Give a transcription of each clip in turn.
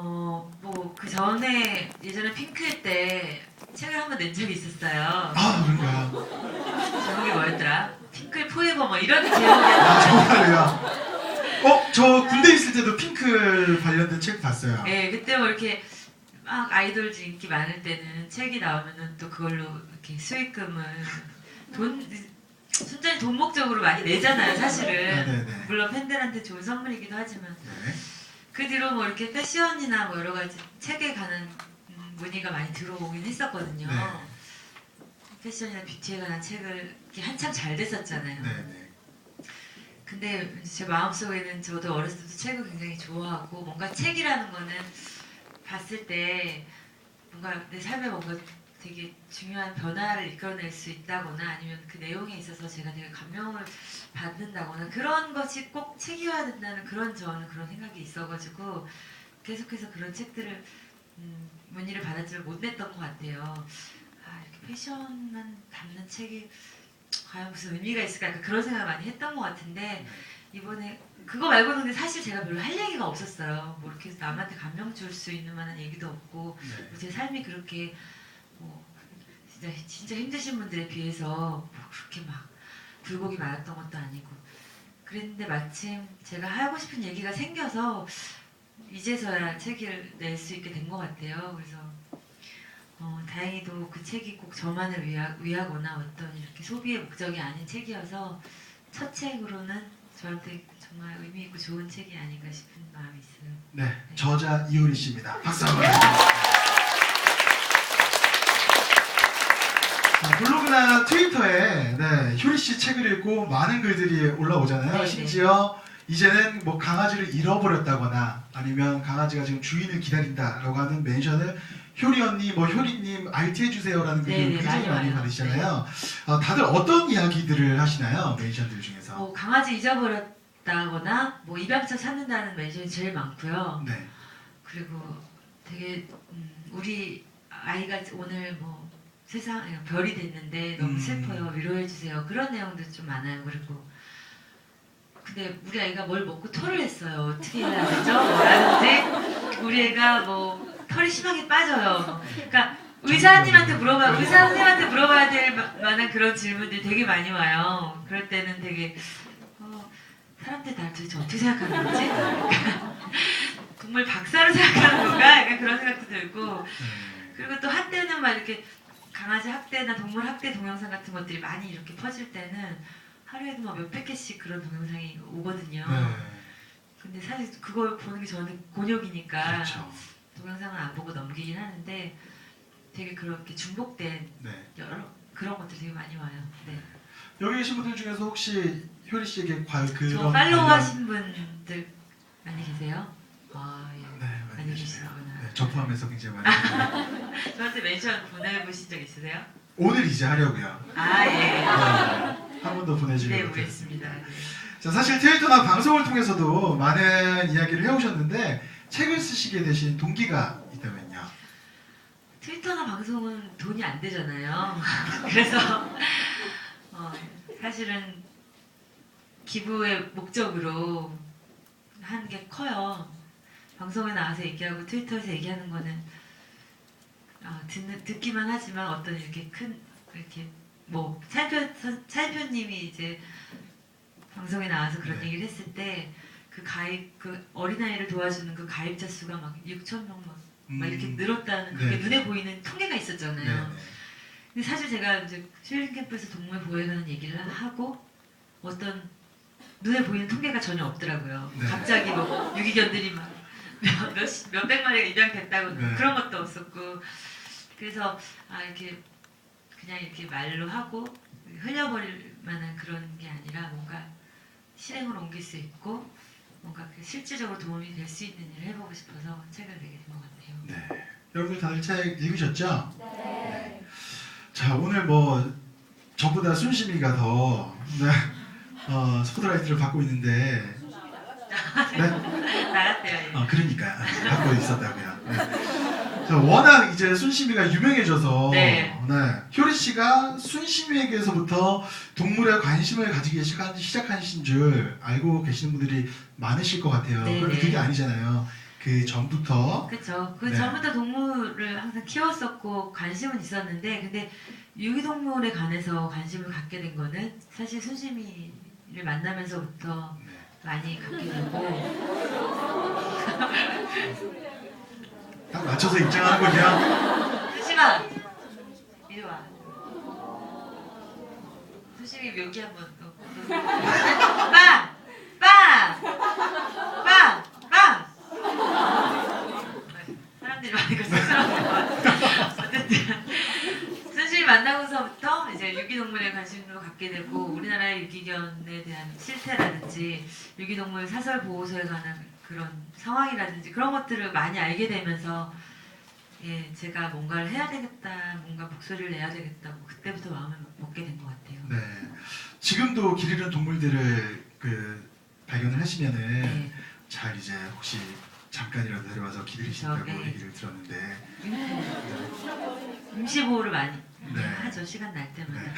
뭐 그 전에 예전에 핑크일 때 책을 한 번 낸 적이 있었어요. 아, 그런가요? 제목이 뭐였더라? 핑클 포에버 뭐 이런 제목이. 아, 정말요? 저 군대 있을 때도 핑클 관련된 책 봤어요. 네, 그때 뭐 이렇게 막 아이돌즈 인기 많을 때는 책이 나오면은 또 그걸로 이렇게 수익금을 순전히 돈 목적으로 많이 내잖아요, 사실은. 네네. 물론 팬들한테 좋은 선물이기도 하지만. 네. 그 뒤로 뭐 이렇게 패션이나 뭐 여러 가지 책에 관한 문의가 많이 들어오긴 했었거든요. 네. 패션이나 뷰티에 관한 책을 이렇게 한참 잘 됐었잖아요. 네네. 근데 제 마음속에는 저도 어렸을 때부터 책을 굉장히 좋아하고 뭔가 책이라는 거는 봤을 때 뭔가 내 삶에 뭔가 되게 중요한 변화를 이끌어낼 수 있다거나 아니면 그 내용에 있어서 제가 되게 감명을 받는다거나 그런 것이 꼭 책이어야 된다는 저는 그런 생각이 있어가지고 계속해서 그런 책들을 문의를 받았지만 못 냈던 것 같아요. 아, 이렇게 패션만 담는 책이 과연 무슨 의미가 있을까 약간 그런 생각을 많이 했던 것 같은데 이번에 그거 말고는 근데 사실 제가 별로 할 얘기가 없었어요. 뭐 이렇게 남한테 감명 줄 수 있는 만한 얘기도 없고 네. 제 삶이 그렇게 뭐 진짜 힘드신 분들에 비해서 뭐 그렇게 막 굴곡이 많았던 것도 아니고 그랬는데 마침 제가 하고 싶은 얘기가 생겨서 이제서야 책을 낼 수 있게 된 것 같아요. 그래서 다행히도 그 책이 꼭 저만을 위하거나 어떤 이렇게 소비의 목적이 아닌 책이어서 첫 책으로는 저한테 정말 의미 있고 좋은 책이 아닌가 싶은 마음이 있어요. 네, 저자 이효리 씨입니다. 박수 한번 해주세요. 블로그나 트위터에 효리 씨 책을 읽고 많은 글들이 올라오잖아요. 네, 심지어 이제는 뭐 강아지를 잃어버렸다거나 아니면 강아지가 지금 주인을 기다린다라고 하는 멘션을 효리 언니, 뭐 효리님 RT 해주세요라는 글을 네, 굉장히 많이 와요. 받으시잖아요. 다들 어떤 이야기들을 하시나요? 멘션들 중에서. 뭐 강아지 잊어버렸다거나 뭐 입양처 찾는다는 멘션이 제일 많고요. 네. 그리고 되게 우리 아이가 오늘 뭐 세상 별이 됐는데 너무 슬퍼요. 위로해주세요. 그런 내용도 좀 많아요. 그리고 근데 우리 아이가 뭘 먹고 토를 했어요. 어떻게 해야 되죠? 뭐라든지 우리 애가 뭐 털이 심하게 빠져요. 그러니까 의사 선생님한테 물어봐야 될 만한 그런 질문들이 되게 많이 와요. 그럴 때는 되게 사람들 날 도대체 어떻게 생각하는 거지? 동물 박사로 생각하는 건가? 약간 그런 생각도 들고 그리고 또 한때는 막 이렇게 강아지 학대나 동물 학대 동영상 같은 것들이 많이 이렇게 퍼질 때는 하루에도 막 몇백 개씩 그런 동영상이 오거든요. 네. 근데 사실 그걸 보는 게 저한테 곤욕이니까 그렇죠. 동영상은 안 보고 넘기긴 하는데 되게 그렇게 중복된 네. 여러 그런 것들이 되게 많이 와요. 네. 여기 계신 분들 중에서 혹시 효리 씨에게 그런 저 팔로우 하신 분들 많이 계세요? 아, 예. 네, 많이 많이 계시네요. 계시구나. 네, 저 포함해서 굉장히 많이 계시네요. 저한테 멘션 보내보신 적 있으세요? 오늘 이제 하려고요. 아, 예. 네, 한 번 더 네, 보내주려고. 보겠습니다. 네. 자, 사실 트위터나 방송을 통해서도 많은 이야기를 해오셨는데 책을 쓰시게 되신 동기가 있다면요? 트위터나 방송은 돈이 안 되잖아요. 그래서 사실은 기부의 목적으로 하는 게 커요. 방송에 나와서 얘기하고 트위터에서 얘기하는 거는 듣기만 하지만 어떤 이렇게 이렇게 뭐 찰표님이 이제 방송에 나와서 그런 네. 얘기를 했을 때 그 어린아이를 도와주는 그 가입자 수가 막 6천 명 막 이렇게 늘었다는 그게 네. 눈에 보이는 통계가 있었잖아요. 네. 근데 사실 제가 이제 힐링 캠프에서 동물 보호에 관한 얘기를 하고 어떤 눈에 보이는 통계가 전혀 없더라고요. 네. 갑자기 뭐 유기견들이 막 몇백 마리가 입양됐다고 네. 그런 것도 없었고 그래서 이렇게 그냥 이렇게 말로 하고 흘려버릴 만한 그런 게 아니라 뭔가 실행으로 옮길 수 있고 뭔가 실질적으로 도움이 될 수 있는 일을 해보고 싶어서 책을 내게 된 것 같아요. 네. 여러분들 다들 책 읽으셨죠? 네. 자, 오늘 뭐 저보다 순심이가 더 스포트라이트를 받고 있는데 네? 나갔대요. 예. 그러니까 갖고 있었다고요. 네. 자, 워낙 이제 순심이가 유명해져서 네. 효리 씨가 순심이에게서부터 동물에 관심을 가지기 시작하신 줄 알고 계시는 분들이 많으실 것 같아요. 네, 그런데 네. 그게 아니잖아요. 그 전부터 그렇죠. 그 네. 전부터 동물을 항상 키웠었고 관심은 있었는데 근데 유기동물에 관해서 관심을 갖게 된 거는 사실 순심이를 만나면서부터 네. 많이 갖게 되고 딱 맞춰서 입장하는군요. 순심아 이리 와. 순심이 묘기 한번 또. 빵! 빵! 빵! 빵! 사람들이 많이 쑥스러운 것 같아요. 어쨌든 순심이 만나고서부터 이제 유기동물에 관심도 갖게 되고 우리나라의 유기견에 대한 실태라든지 유기동물 사설 보호소에 관한 그런 상황이라든지 그런 것들을 많이 알게 되면서 예, 제가 뭔가를 해야 되겠다, 뭔가 목소리를 내야 되겠다고 그때부터 마음을 먹게 된 것 같아요. 네. 지금도 길 잃은 동물들을 그 발견을 하시면은 네. 잘 이제 혹시 잠깐이라도 데려와서 기다리신다고 그렇죠. 네. 얘기를 들었는데 임시보호를 많이 네. 하죠. 시간 날 때마다.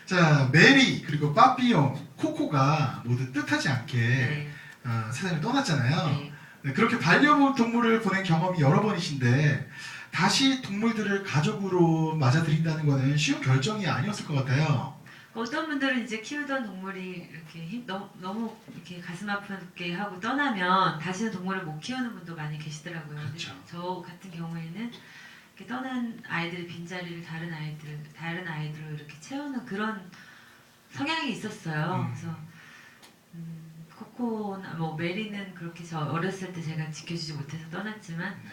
자 메리 그리고 빠삐용 코코가 모두 뜻하지 않게 네. 세상을 떠났잖아요. 네. 네, 그렇게 반려동물을 보낸 경험이 여러 번이신데 다시 동물들을 가족으로 맞아들인다는 거는 쉬운 결정이 아니었을 것 같아요. 어떤 분들은 이제 키우던 동물이 이렇게 너무 이렇게 가슴 아프게 하고 떠나면 다시는 동물을 못 키우는 분도 많이 계시더라고요. 근데 그렇죠. 저 같은 경우에는 이렇게 떠난 아이들의 빈자리를 다른 아이들로 이렇게 채우는 그런 성향이 있었어요. 그래서 코코나 뭐 메리는 그렇게 저 어렸을 때 제가 지켜주지 못해서 떠났지만 네.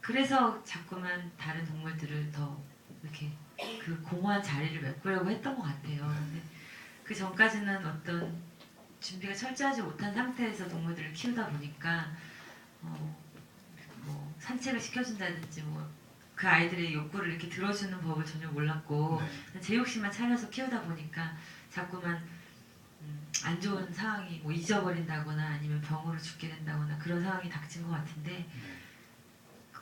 그래서 자꾸만 다른 동물들을 더 이렇게 그 공허한 자리를 메꾸려고 했던 것 같아요. 근데 그 전까지는 어떤 준비가 철저하지 못한 상태에서 동물들을 키우다 보니까 뭐 산책을 시켜준다든지 뭐 그 아이들의 욕구를 이렇게 들어주는 법을 전혀 몰랐고 네. 제 욕심만 차려서 키우다 보니까 자꾸만 안 좋은 상황이 뭐 잊어버린다거나 아니면 병으로 죽게 된다거나 그런 상황이 닥친 것 같은데 네.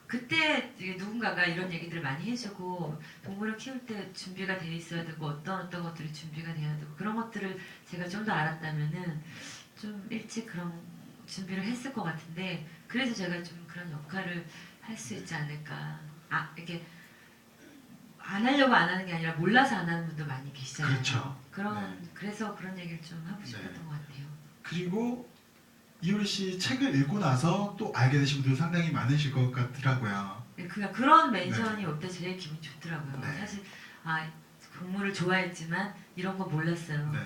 그때 이게 누군가가 이런 얘기들을 많이 해주고 동물을 키울 때 준비가 되어 있어야 되고 어떤 것들이 준비가 돼야 되고 그런 것들을 제가 좀 더 알았다면은 좀 일찍 그런 준비를 했을 것 같은데 그래서 제가 좀 그런 역할을 할 수 있지 않을까. 이렇게 안 하려고 안 하는 게 아니라 몰라서 안 하는 분도 많이 계시잖아요. 그렇죠. 그래서 그런 얘기를 좀 하고 싶었던 네. 것 같아요. 그리고 이효리 씨 책을 읽고 나서 또 알게 되신 분들 상당히 많으실 것 같더라고요. 그런 멘션이 올 때 제일 기분이 좋더라고요. 네. 사실 동물을 좋아했지만 이런 거 몰랐어요. 네.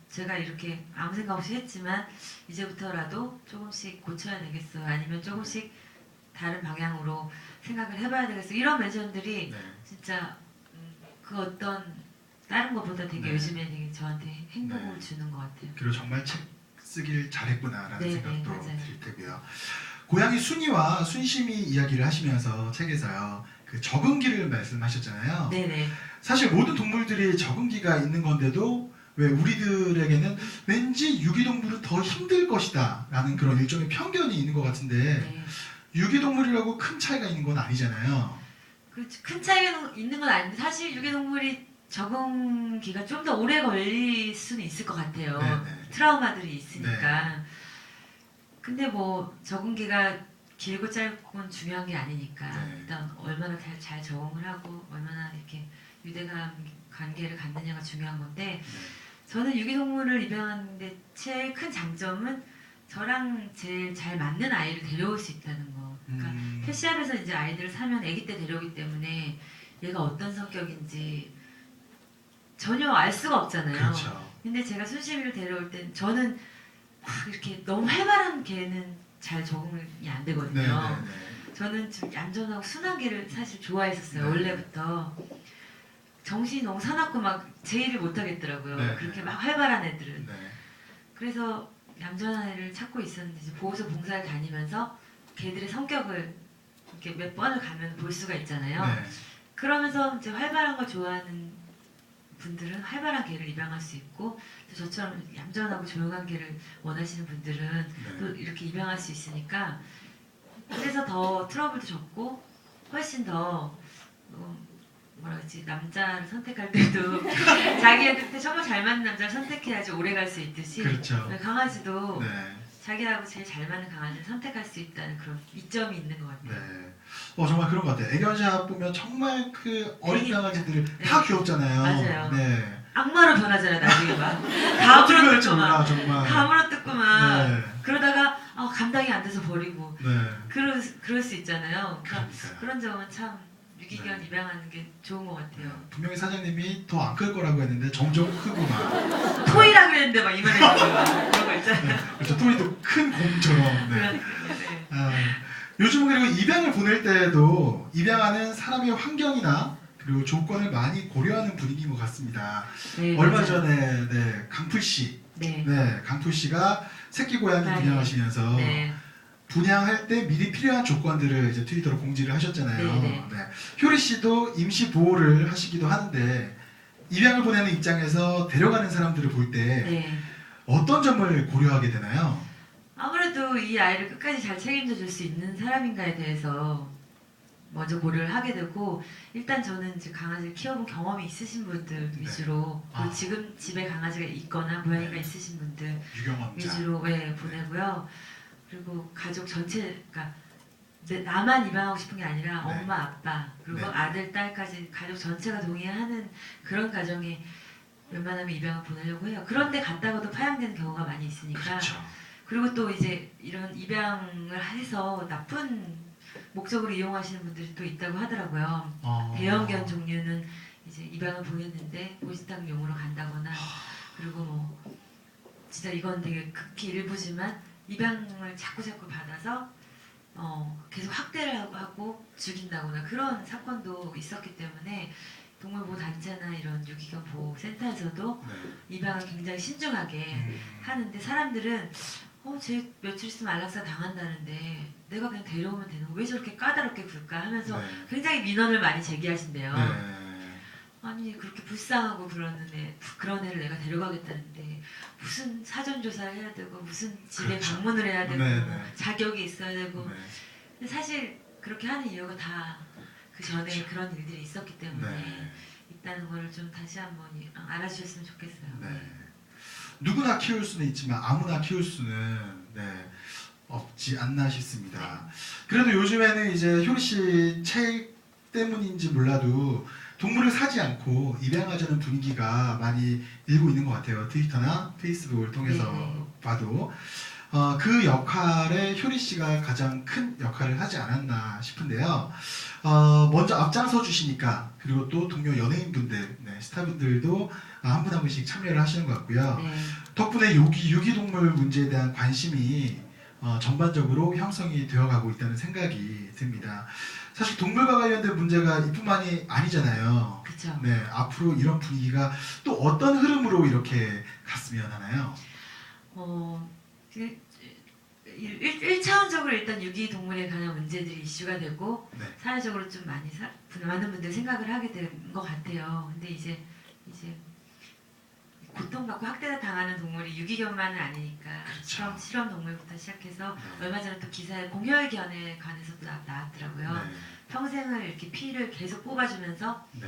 제가 이렇게 아무 생각 없이 했지만 이제부터라도 조금씩 고쳐야 되겠어요. 아니면 조금씩 다른 방향으로 생각을 해봐야 되겠어요. 이런 멘션들이 네. 진짜 그 어떤 다른 것보다 되게 네. 요즘에 되게 저한테 행복을 네. 주는 것 같아요. 그리고 정말 책 쓰길 잘했구나라는 네, 생각도 네, 맞아요. 들 테고요. 고양이 순이와 순심이 이야기를 하시면서 책에서요. 그 적응기를 말씀하셨잖아요. 네네. 사실 모든 동물들이 적응기가 있는 건데도 왜 우리들에게는 왠지 유기동물은 더 힘들 것이다 라는 그런 일종의 편견이 있는 것 같은데 네. 유기동물이라고 큰 차이가 있는 건 아니잖아요. 큰 차이가 있는 건 아닌데 사실 유기동물이 적응기가 좀 더 오래 걸릴 수는 있을 것 같아요. 네네. 트라우마들이 있으니까. 근데 뭐 적응기가 길고 짧고는 중요한 게 아니니까 네. 일단 얼마나 잘 적응을 하고 얼마나 이렇게 유대감 관계를 갖느냐가 중요한 건데 저는 유기동물을 입양하는데 제일 큰 장점은 저랑 제일 잘 맞는 아이를 데려올 수 있다는 거. 그러니까 펫샵에서 이제 아이들을 사면 아기 때 데려오기 때문에 얘가 어떤 성격인지 전혀 알 수가 없잖아요. 그렇죠. 근데 제가 순심이를 데려올 땐 저는 막 이렇게 너무 활발한 개는 잘 적응이 안 되거든요. 네네네. 저는 좀 얌전하고 순한 개를 사실 좋아했었어요. 네. 원래부터. 정신이 너무 사납고 막 제의를 못 하겠더라고요. 네. 그렇게 막 활발한 애들은. 네. 그래서 얌전한 애를 찾고 있었는데 이제 보호소 봉사를 다니면서 개들의 성격을 이렇게 몇 번을 가면 볼 수가 있잖아요. 네. 그러면서 이제 활발한 걸 좋아하는 분들은 활발한 개를 입양할 수 있고 또 저처럼 얌전하고 조용한 개를 원하시는 분들은 네. 또 이렇게 입양할 수 있으니까 그래서 더 트러블도 적고 훨씬 더 뭐라 그러지 남자를 선택할 때도 자기한테 정말 잘 맞는 남자를 선택해야지 오래 갈 수 있듯이 그렇죠. 강아지도 네. 자기하고 제일 잘 맞는 강아지를 선택할 수 있다는 그런 이점이 있는 것 같아요. 네. 정말 그런 것 같아요. 애견샵 보면 정말 그 어린 되게- 강아지들 네. 다 귀엽잖아요. 맞아요. 네. 악마로 변하잖아요 나중에 막 어떻게 가물어 될지 뜯고 막 몰라 정말. 가물어 뜯고 막 네. 그러다가 감당이 안 돼서 버리고 네. 그럴 수 있잖아요. 그러니까 그러니까요. 그런 점은 참 유기견 네. 입양하는 게 좋은 것 같아요. 분명히 사장님이 더 안 클 거라고 했는데 점점 크고 막. 토이라 그랬는데 막 이만해지고 그런 거 있잖아요. 그렇죠. 토이도 큰 곰처럼. 네. 그러니까요. 네. 요즘 그리고 입양을 보낼 때에도 입양하는 사람의 환경이나 그리고 조건을 많이 고려하는 분위기인 것 같습니다. 네, 얼마 맞아요. 전에 강풀 씨, 네. 강풀 씨가 새끼 고양이 네. 분양하시면서 네. 분양할 때 미리 필요한 조건들을 이제 트위터로 공지를 하셨잖아요. 네. 효리 씨도 임시 보호를 하시기도 하는데 입양을 보내는 입장에서 데려가는 사람들을 볼 때 네. 어떤 점을 고려하게 되나요? 아무래도 이 아이를 끝까지 잘 책임져 줄 수 있는 사람인가에 대해서 먼저 고려를 하게 되고 일단 저는 이제 강아지를 키워본 경험이 있으신 분들 네. 위주로 그리고 아. 지금 집에 강아지가 있거나 고양이가 네. 있으신 분들 유경험자. 위주로 보내고요. 그리고 가족 전체, 그러니까 나만 입양하고 싶은 게 아니라 네. 엄마, 아빠 그리고 네. 아들, 딸까지 가족 전체가 동의하는 그런 가정이 웬만하면 입양을 보내려고 해요. 그런데 갔다가도 파양되는 경우가 많이 있으니까. 그렇죠. 그리고 또 이제 이런 입양을 해서 나쁜 목적으로 이용하시는 분들이 또 있다고 하더라고요. 대형견 종류는 이제 입양을 보냈는데 보신탕용으로 간다거나 그리고 뭐 진짜 이건 되게 극히 일부지만 입양을 자꾸 받아서 계속 학대를 하고 죽인다거나 그런 사건도 있었기 때문에 동물보호 단체나 이런 유기견 보호 센터에서도 네. 입양을 굉장히 신중하게 하는데 사람들은 쟤 며칠 있으면 안락사 당한다는데 내가 그냥 데려오면 되는 거 왜 저렇게 까다롭게 굴까 하면서 네. 굉장히 민원을 많이 제기하신대요. 네. 아니 그렇게 불쌍하고 그런 애를 내가 데려가겠다는데 무슨 사전 조사를 해야 되고 무슨 집에 그렇죠. 방문을 해야 되고 네, 네. 자격이 있어야 되고 네. 근데 사실 그렇게 하는 이유가 다 그 전에 그렇죠. 그런 일들이 있었기 때문에 네. 있다는 걸 좀 다시 한번 알아주셨으면 좋겠어요. 네. 누구나 키울 수는 있지만 아무나 키울 수는 없지 않나 싶습니다. 그래도 요즘에는 이제 효리 씨 책 때문인지 몰라도 동물을 사지 않고 입양하자는 분위기가 많이 일고 있는 것 같아요. 트위터나 페이스북을 통해서 네. 봐도 그 역할에 효리 씨가 가장 큰 역할을 하지 않았나 싶은데요. 먼저 앞장서 주시니까 그리고 또 동료 연예인분들, 스타분들도 한 분 한 분씩 참여를 하시는 것 같고요. 네. 덕분에 유기동물 문제에 대한 관심이 전반적으로 형성이 되어가고 있다는 생각이 듭니다. 사실 동물과 관련된 문제가 이뿐만이 아니잖아요. 그렇죠. 네, 앞으로 이런 분위기가 또 어떤 흐름으로 이렇게 갔으면 하나요? 1차원적으로 일단 유기동물에 관한 문제들이 이슈가 되고 네. 사회적으로 좀 많은 분들이 생각을 하게 된 것 같아요. 근데 이제 고통받고 학대를 당하는 동물이 유기견만은 아니니까 그렇죠. 실험 동물부터 시작해서 네. 얼마 전에 또 기사에 공혈견에 관해서도 나왔더라고요. 네. 평생을 이렇게 피를 계속 뽑아주면서 네.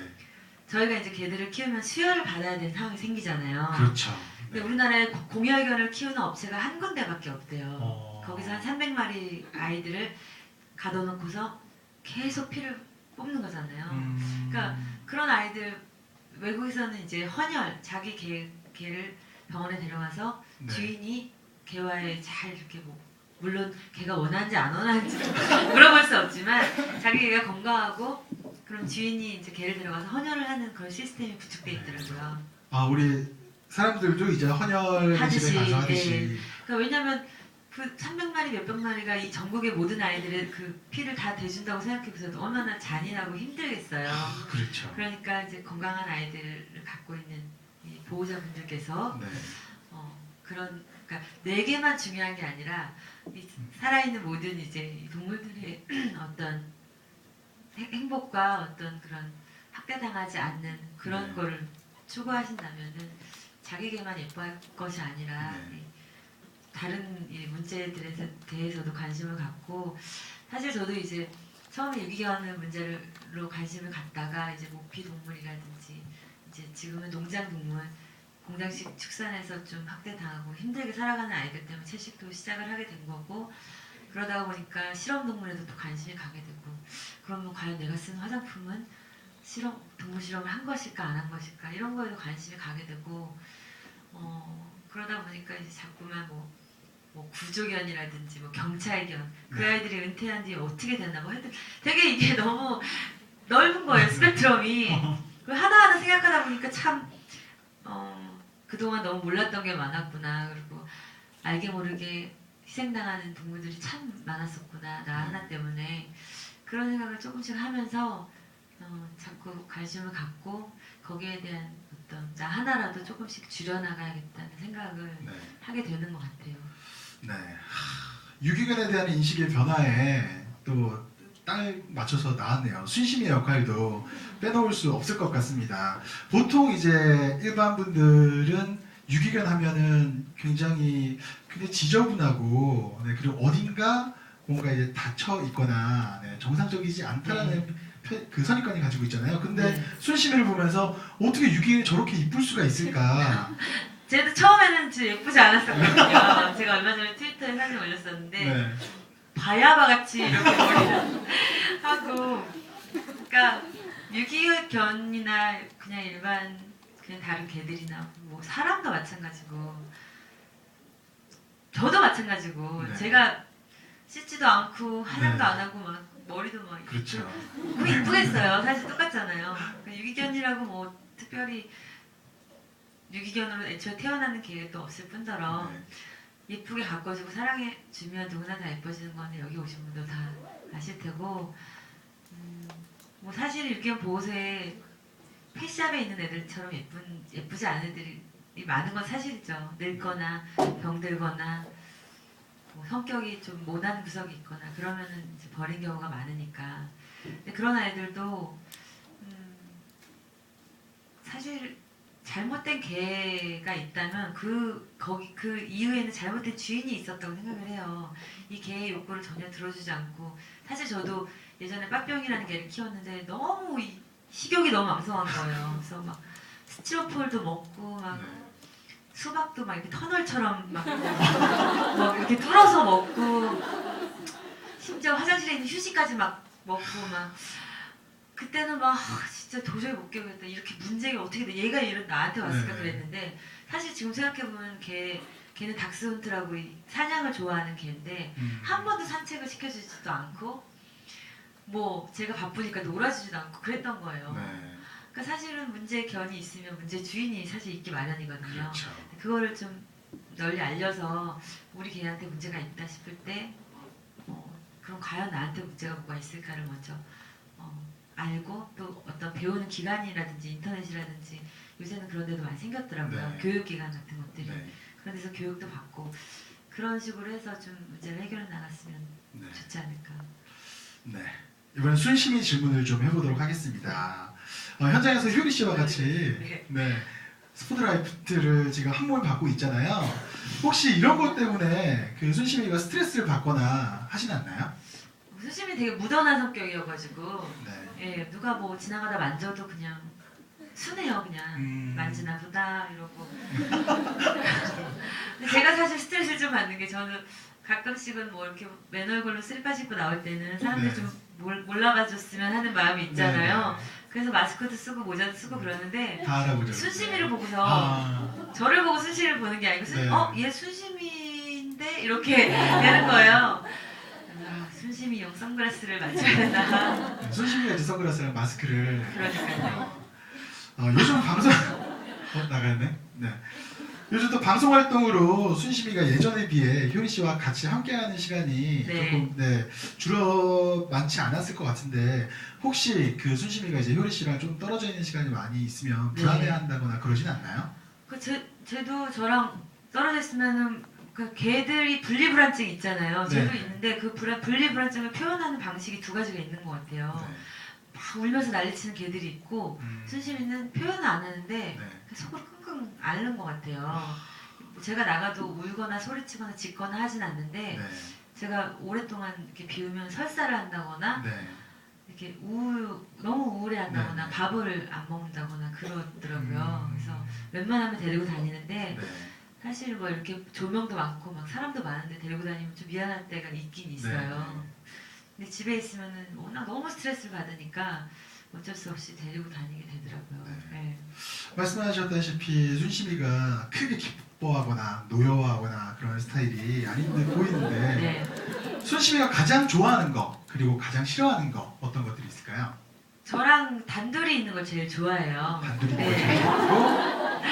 저희가 이제 개들을 키우면 수혈을 받아야 되는 상황이 생기잖아요. 그렇죠. 근데 우리나라에 공혈견을 키우는 업체가 한 군데밖에 없대요. 어. 거기서 한 300마리 아이들을 가둬놓고서 계속 피를 뽑는 거잖아요. 그러니까 그런 아이들 외국에서는 이제 헌혈 자기 개를 병원에 데려가서 네. 주인이 개와의 잘 이렇게 물론 개가 원하는지 안 원하는지 물어볼 수 없지만 자기 개가 건강하고 그럼 주인이 이제 개를 데려가서 헌혈을 하는 그런 시스템이 구축돼 있더라고요. 우리 사람들도 이제 헌혈 하듯이, 집에 가서 하듯이. 그러니까 왜냐면 그 300마리 몇백 마리가 이 전국의 모든 아이들의 그 피를 다 대준다고 생각해보세요. 얼마나 잔인하고 힘들겠어요. 그렇죠. 그러니까 이제 건강한 아이들을 갖고 있는 이 보호자분들께서 네. 그러니까 내 개만 중요한 게 아니라 이 살아있는 모든 이제 이 동물들의 어떤 행복과 어떤 그런 학대당하지 않는 그런 네. 거를 추구하신다면은 자기 개만 예뻐할 것이 아니라 네. 다른 이 문제들에 대해서도 관심을 갖고 사실 저도 이제 처음에 유기견 문제로 관심을 갖다가 이제 모피 동물이라든지 이제 지금은 농장 동물 공장식 축산에서 좀 학대당하고 힘들게 살아가는 아이들 때문에 채식도 시작을 하게 된 거고 그러다 보니까 실험 동물에도 또 관심이 가게 되고 그러면 과연 내가 쓰는 화장품은 동물 실험을 한 것일까 안 한 것일까 이런 거에도 관심이 가게 되고 그러다 보니까 이제 자꾸만 뭐 구조견이라든지 뭐 경찰견 그 아이들이 은퇴한 뒤에 어떻게 됐나 뭐 하여튼 되게 이게 너무 넓은 거예요 스펙트럼이 하나하나 생각하다 보니까 참 그동안 너무 몰랐던 게 많았구나 그리고 알게 모르게 희생당하는 동물들이 참 많았었구나 나 하나 때문에 그런 생각을 조금씩 하면서 자꾸 관심을 갖고 거기에 대한 어떤 나 하나라도 조금씩 줄여나가야겠다는 생각을 네. 하게 되는 것 같아요. 네. 유기견에 대한 인식의 변화에 또 딱 맞춰서 나왔네요. 순심의 역할도 빼놓을 수 없을 것 같습니다. 보통 이제 일반 분들은 유기견 하면은 굉장히 지저분하고 네, 그리고 어딘가 뭔가 이제 닫혀 있거나 네, 정상적이지 않다라는 그 선입관이 가지고 있잖아요. 근데 네. 순심이를 보면서 어떻게 유기견이 저렇게 이쁠 수가 있을까? 쟤도 처음에는 진짜 예쁘지 않았었거든요. 제가 얼마 전에 트위터에 사진 올렸었는데 네. 바야바 같이 이렇게 머리를 하고 그러니까 유기견이나 그냥 일반 그냥 다른 개들이나 뭐 사람도 마찬가지고 저도 마찬가지고 네. 제가 씻지도 않고 화장도 네. 안 하고 막 머리도 막 그렇죠. 뭐 이쁘겠어요. 사실 똑같잖아요. 그러니까 유기견이라고 뭐 특별히 유기견으로 애초에 태어나는 계획도 없을 뿐더러 네. 예쁘게 가꿔주고 사랑해주면 누구나 다 예뻐지는 거는 여기 오신 분들 다 아실 테고 뭐 사실 유기견 보호소에 펫샵에 있는 애들처럼 예쁘지 않은 애들이 많은 건 사실이죠. 늙거나 병들거나 뭐 성격이 좀 모난 구석이 있거나 그러면은 이제 버린 경우가 많으니까. 근데 그런 아이들도 사실 잘못된 개가 있다면 그 이후에는 잘못된 주인이 있었다고 생각을 해요. 이 개의 욕구를 전혀 들어주지 않고 사실 저도 예전에 빠뿅이라는 개를 키웠는데 너무 식욕이 너무 왕성한 거예요. 그래서 막 스티로폴도 먹고 막 네. 수박도 막 이렇게 터널처럼 막 이렇게 뚫어서 먹고 심지어 화장실에 있는 휴지까지 막 먹고 막 그때는 막 진짜 도저히 못 깨우겠다. 이렇게 문제가 어떻게 돼? 얘가 이런 나한테 왔을까 네. 그랬는데 사실 지금 생각해보면 걔는 닥스훈트라고 이 사냥을 좋아하는 개인데 한 번도 산책을 시켜주지도 않고 뭐 제가 바쁘니까 놀아주지도 않고 그랬던 거예요. 네. 그러니까 사실은 문제의 견이 있으면 문제의 주인이 사실 있기 마련이거든요. 그렇죠. 그거를 좀 널리 알려서 우리 개한테 문제가 있다 싶을 때 그럼 과연 나한테 문제가 뭐가 있을까를 먼저 알고 또 어떤 배우는 기관이라든지 인터넷이라든지 요새는 그런 데도 많이 생겼더라고요. 네. 교육기관 같은 것들이. 네. 그런 데서 교육도 받고 그런 식으로 해서 좀 문제를 해결해 나갔으면 네. 좋지 않을까. 네. 이번엔 순심히 질문을 좀 해보도록 하겠습니다. 현장에서 효리 씨와 같이 네. 스포트라이트를 지금 한 몸에 받고 있잖아요. 혹시 이런 것 때문에 그 순심이가 스트레스를 받거나 하진 않나요? 수심이 되게 무던한 성격이어가지고 네. 예, 누가 뭐 지나가다 만져도 그냥 순해요. 그냥 만지나 보다 이러고. 근데 제가 사실 스트레스를 좀 받는 게 저는 가끔씩은 뭐 이렇게 맨 얼굴로 슬리퍼 신고 나올 때는 사람들이 네. 좀 몰라봐 줬으면 하는 마음이 있잖아요. 네. 그래서 마스크도 쓰고 모자도 쓰고 그러는데 다 알아보죠. 순심이를 보고서 저를 보고 순심이를 보는 게 아니고 네. 얘 순심인데 이렇게 되는 거예요. 순심이용 선글라스를 맞춰야 된다. 순심이가 이제 선글라스랑 마스크를 그러니까요. 요즘 방송 나가네. 네. 요즘 또 방송 활동으로 순심이가 예전에 비해 효리 씨와 같이 함께하는 시간이 네. 조금 줄어 많지 않았을 것 같은데 혹시 그 순심이가 이제 효리 씨랑 좀 떨어져 있는 시간이 많이 있으면 네. 불안해한다거나 그러진 않나요? 쟤도 저랑 떨어져 있으면은 그 개들이 분리불안증 있잖아요. 쟤도 네. 있는데 그 분리불안증을 표현하는 방식이 두 가지가 있는 것 같아요. 네. 막 울면서 난리치는 개들이 있고 순심이는 표현을 안 하는데 네. 속으로 끙끙 앓는 것 같아요. 제가 나가도 울거나 소리치거나 짖거나 하진 않는데 네. 제가 오랫동안 이렇게 비우면 설사를 한다거나 네. 이렇게 너무 우울해한다거나 네. 밥을 안 먹는다거나 그러더라고요. 그래서 웬만하면 데리고 다니는데 네. 사실 뭐 이렇게 조명도 많고 막 사람도 많은데 데리고 다니면 좀 미안할 때가 있긴 있어요. 네. 근데 집에 있으면은 워낙 너무 스트레스를 받으니까 어쩔 수 없이 데리고 다니게 되더라고요. 네. 네. 말씀하셨다시피 순심이가 크게 기뻐하거나 노여워하거나 그런 스타일이 아닌데 보이는데 네. 순심이가 가장 좋아하는 거 그리고 가장 싫어하는 거 어떤 것들이 있을까요? 저랑 단둘이 있는 걸 제일 좋아해요. 단둘이 네. 먹을 줄 좋아하고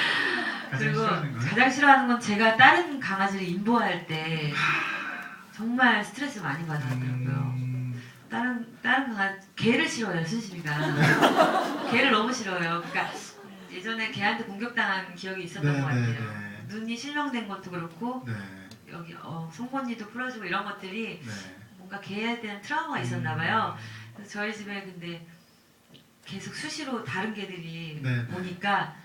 가장 그리고 싫어하는 건 가장 싫어하는 건 제가 다른 강아지를 인보할 때 정말 스트레스 많이 받았더라고요. 다른 강아지 개를 싫어해요, 순심이가. 개를 너무 싫어해요. 그러니까 예전에 개한테 공격당한 기억이 있었던 것 같아요. 눈이 실명된 것도 그렇고 네. 여기 송곳니도 부러지고 이런 것들이 네. 뭔가 개에 대한 트라우마가 있었나 봐요. 그래서 저희 집에 근데 계속 수시로 다른 개들이 네. 오니까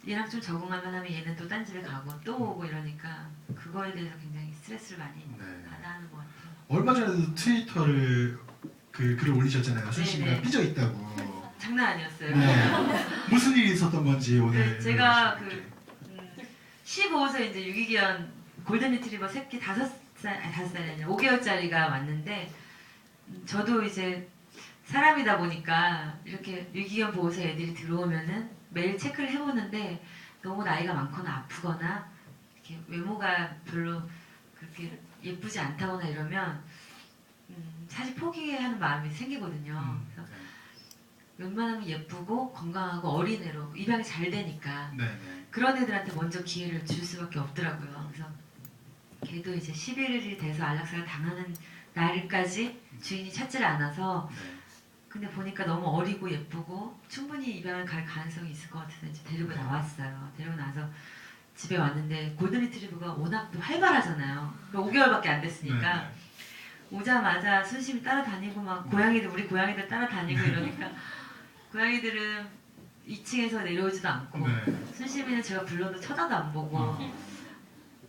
얘랑 좀 적응하면 하면 얘는 또 딴 집에 가고 또 오고 이러니까 그거에 대해서 굉장히 스트레스를 많이 네. 받아 하는 것 같아요. 얼마 전에도 트위터를 글을 올리셨잖아요. 순심이가 네네. 삐져 있다고. 장난 아니었어요. 네. 무슨 일이 있었던 건지 오늘. 네, 제가 이렇게. 15세 이제 유기견 골든 리트리버 새끼 5살이 아니라 5개월짜리가 왔는데 저도 이제 사람이다 보니까 이렇게 유기견 보호소 애들이 들어오면은 매일 체크를 해보는데 너무 나이가 많거나 아프거나 이렇게 외모가 별로 그렇게 예쁘지 않다거나 이러면 사실 포기하는 마음이 생기거든요. 그래서 웬만하면 예쁘고 건강하고 어린애로 입양이 잘 되니까 네, 네. 그런 애들한테 먼저 기회를 줄 수밖에 없더라고요. 그래서 걔도 이제 11일이 돼서 안락사를 당하는 날까지 주인이 찾지를 않아서 네. 근데 보니까 너무 어리고 예쁘고 충분히 입양을 갈 가능성이 있을 것 같아서 이제 데리고 나왔어요. 데리고 나서 집에 왔는데 골든 리트리버가 워낙 또 활발하잖아요. 5개월밖에 안 됐으니까 네. 오자마자 순심히 따라다니고 막 고양이들 우리 고양이들 따라다니고 이러니까 고양이들은 2층에서 내려오지도 않고 네. 순심이는 제가 불러도 쳐다도 안 보고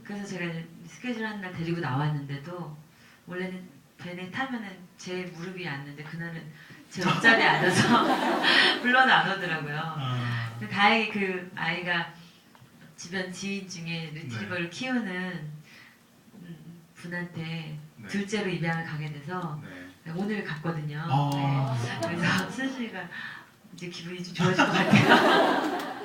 그래서 제가 이제 스케줄 하는 날 데리고 나왔는데도 원래는 벤에 타면은 제 무릎 위에 앉는데 그날은 제 옆자리에 앉아서 불러도 안 오더라고요. 아, 근데 다행히 그 아이가 주변 지인 중에 리트리버를 키우는 분한테 네. 둘째로 입양을 가게 돼서 네. 오늘 갔거든요. 아. 네. 그래서 순심이가 이제 기분이 좀 좋아질 것 같아요.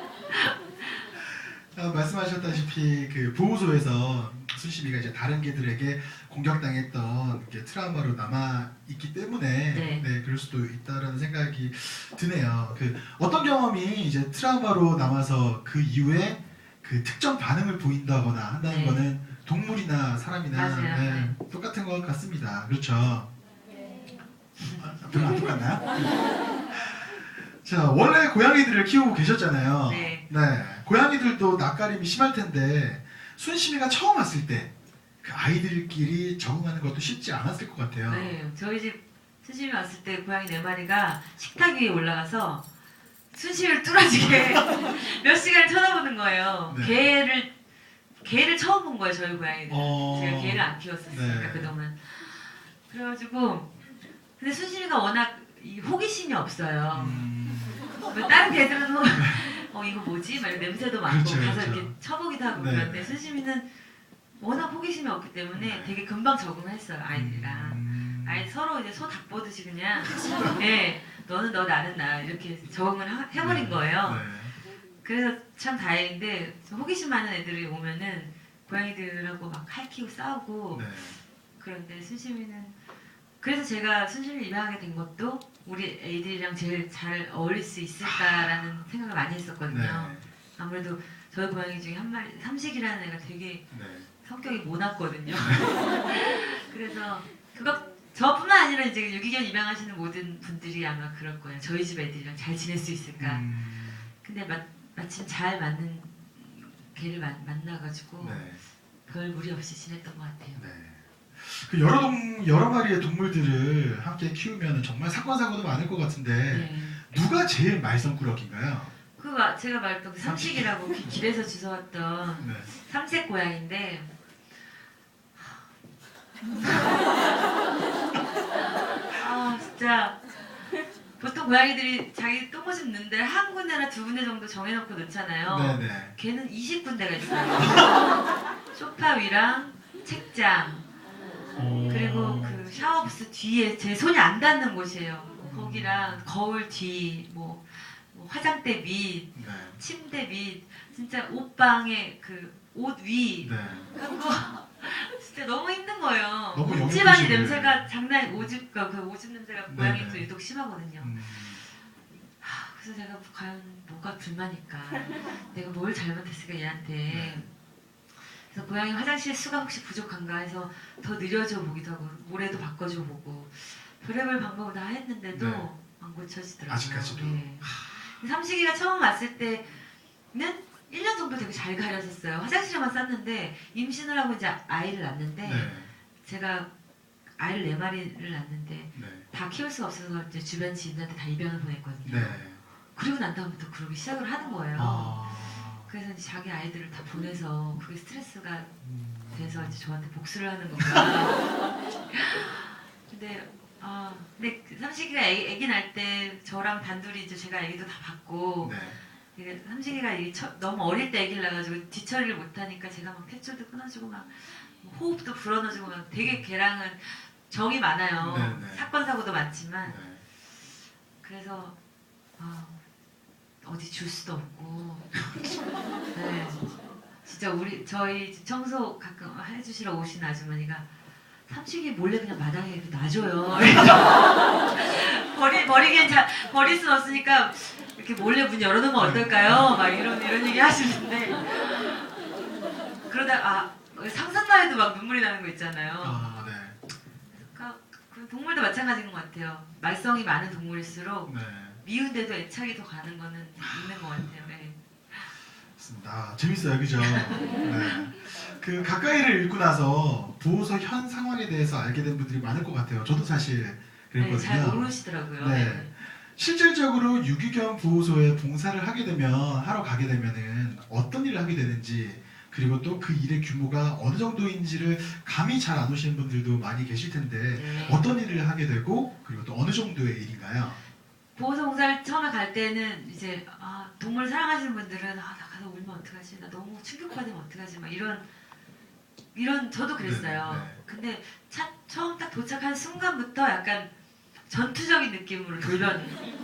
말씀하셨다시피 그 보호소에서 순심이가 이제 다른 개들에게 공격당했던 게 트라우마로 남아 있기 때문에 네. 그럴 수도 있다라는 생각이 드네요. 그 어떤 경험이 이제 트라우마로 남아서 그 이후에 그 특정 반응을 보인다거나 한다는 네. 거는 동물이나 사람이나 맞아요. 똑같은 것 같습니다. 그렇죠? 별로 안 똑같나요? 자, 원래 고양이들을 키우고 계셨잖아요. 네. 고양이들도 낯가림이 심할 텐데 순심이가 처음 왔을 때 그 아이들끼리 적응하는 것도 쉽지 않았을 것 같아요. 네, 저희 집 순심이 왔을 때 고양이 4마리가 식탁 위에 올라가서 순심이를 뚫어지게 몇 시간을 쳐다보는 거예요. 네. 개를 처음 본 거예요, 저희 고양이들. 제가 개를 안 키웠었으니까 네. 그동안. 그래가지고 근데 순심이가 워낙 이 호기심이 없어요. 왜 다른 개들은 이거 뭐지? 막 이런 냄새도 맡고 그렇죠, 가서 그렇죠. 이렇게 쳐보기도 하고 네. 그런데 순심이는 워낙 호기심이 없기 때문에 네. 되게 금방 적응했어요, 아이들이랑. 아이 서로 이제 소 닭 보듯이 그냥 너는 너 나는 나 이렇게 적응을 해버린 거예요. 네. 그래서 참 다행인데 호기심 많은 애들이 오면은 고양이들하고 막 할퀴고 싸우고 네. 그런데 순심이는 그래서 제가 순심이를 입양하게 된 것도 우리 애들이랑 제일 잘 어울릴 수 있을까라는 생각을 많이 했었거든요. 네. 아무래도 저희 고양이 중에 한 마리 삼식이라는 애가 되게 네. 성격이 모났거든요. 그래서 저뿐만 아니라 이제 유기견 입양하시는 모든 분들이 아마 그럴 거예요. 저희 집 애들이랑 잘 지낼 수 있을까. 근데 마침 잘 맞는 개를 만나가지고 네. 별 무리 없이 지냈던 것 같아요. 네. 그 여러 마리의 동물들을 함께 키우면 정말 사건 사고도 많을 것 같은데 네. 누가 제일 말썽꾸러기인가요? 제가 말했던 그 삼식이라고 길에서 주워왔던 네. 삼색 고양인데 진짜 보통 고양이들이 자기 똥오줌 넣는 데를 한 군데나 두 군데 정도 정해놓고 넣잖아요. 네네. 걔는 20군데가 있어요. 소파 위랑 책장 그리고 그 샤워부스 뒤에 제 손이 안 닿는 곳이에요. 거기랑 거울 뒤, 뭐 화장대 밑, 네. 침대 밑, 진짜 옷방에 그 옷 위, 네. 그거 진짜 너무 힘든 거예요. 너무 옷집안이 영양분실을. 냄새가 장난 그 오줌 냄새가 고양이도 네네. 유독 심하거든요. 음. 그래서 내가 과연 뭐가 불만일까? 내가 뭘 잘못했을까 얘한테. 네. 그래서 고양이 화장실 수가 혹시 부족한가 해서 더 느려줘 보기도 하고 모래도 바꿔줘 보고 별의별 방법을 다 했는데도 네. 안 고쳐지더라고요. 아직까지도. 네. 삼식이가 처음 왔을 때는 1년 정도 되게 잘 가렸었어요. 화장실에만 쌌는데 임신을 하고 이제 아이를 낳는데 네. 제가 아이를 4마리를 낳는데 네. 다 키울 수 없어서 이제 주변 지인들한테 다 입양을 보냈거든요. 네. 그리고 난 다음부터 그러기 시작을 하는 거예요. 아. 그래서 이제 자기 아이들을 다 보내서 그게 스트레스가 음. 돼서 이제 저한테 복수를 하는 건가. 근데 삼식이가 아기 날 때 저랑 단둘이 이제 제가 아기도 다 봤고 네. 이게 삼식이가 너무 어릴 때 아기를 낳아가지고 뒤처리를 못하니까 제가 막 탯줄도 끊어주고 막 호흡도 불어넣어주고 막 되게 걔랑은 정이 많아요. 네네. 사건 사고도 많지만 네. 그래서 어디 줄 수도 없고 네. 진짜 저희 청소 가끔 해주시러 오신 아주머니가 삼식이 몰래 그냥 마당에 이렇게 놔줘요. 버릴 순 없으니까 이렇게 몰래 문 열어놓으면 어떨까요? 막 이런 얘기 하시는데 그러다 상상만 해도 막 눈물이 나는 거 있잖아요. 아, 네. 그러니까 그 동물도 마찬가지인 것 같아요. 말썽이 많은 동물일수록 네. 미운데도 애착이 더 가는 거는 있는 것 같아요. 네. 맞습니다. 재밌어요, 그죠? 네. 그 가까이를 읽고 나서 보호소 현 상황에 대해서 알게 된 분들이 많을 것 같아요. 저도 사실 네, 잘 그랬거든요. 모르시더라고요. 네. 네. 실질적으로 유기견 보호소에 봉사를 하러 가게 되면은 어떤 일을 하게 되는지 그리고 또 그 일의 규모가 어느 정도인지를 감이 잘 안 오시는 분들도 많이 계실 텐데 네. 어떤 일을 하게 되고 그리고 또 어느 정도의 일인가요? 보호소 봉사를 처음에 갈 때는 이제 동물 사랑하시는 분들은 나 가서 울면 어떡하지? 나 너무 충격받으면 어떡하지? 막 이런 저도 그랬어요. 네, 네. 근데 처음 딱 도착한 순간부터 약간 전투적인 느낌으로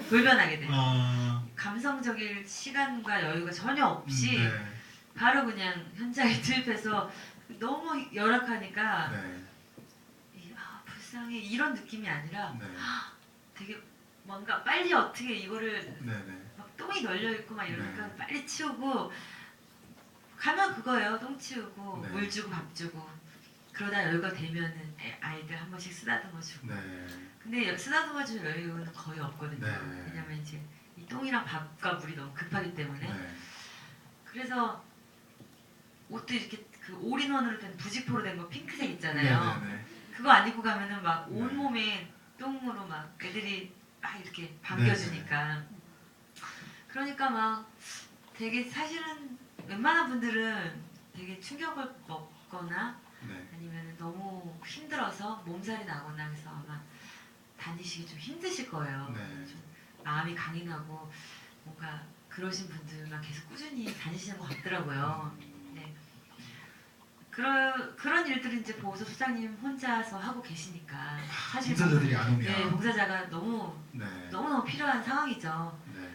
돌변하게 돼요. 감성적인 시간과 여유가 전혀 없이 네. 바로 그냥 현장에 투입해서 너무 열악하니까 네. 불쌍해 이런 느낌이 아니라 네. 되게 뭔가 빨리 어떻게 이거를 네. 네. 막 똥이 널려 있고 막 이러니까 네. 빨리 치우고 가면 그거예요. 똥 치우고 네. 물 주고 밥 주고 그러다 여유가 되면은 아이들 한 번씩 쓰다듬어 주고. 네. 근데 쓰다듬어 줄 여유는 거의 없거든요. 네. 왜냐면 이제 이 똥이랑 밥과 물이 너무 급하기 때문에. 네. 그래서 옷도 이렇게 그 올인원으로 된 부직포로 된 거 핑크색 있잖아요. 네. 그거 안 입고 가면은 막 네. 온몸에 똥으로 막 애들이 막 이렇게 반겨주니까. 그러니까 막 되게 사실은 웬만한 분들은 되게 충격을 먹거나 네. 아니면 너무 힘들어서 몸살이 나거나 해서 아마 다니시기 좀 힘드실 거예요. 네. 좀 마음이 강인하고 뭔가 그러신 분들만 계속 꾸준히 다니시는 것 같더라고요. 네. 그런 일들을 이제 보호소 소장님 혼자서 하고 계시니까 사실 봉사자들이 안 오면 네, 봉사자가 네. 너무너무 필요한 상황이죠. 네.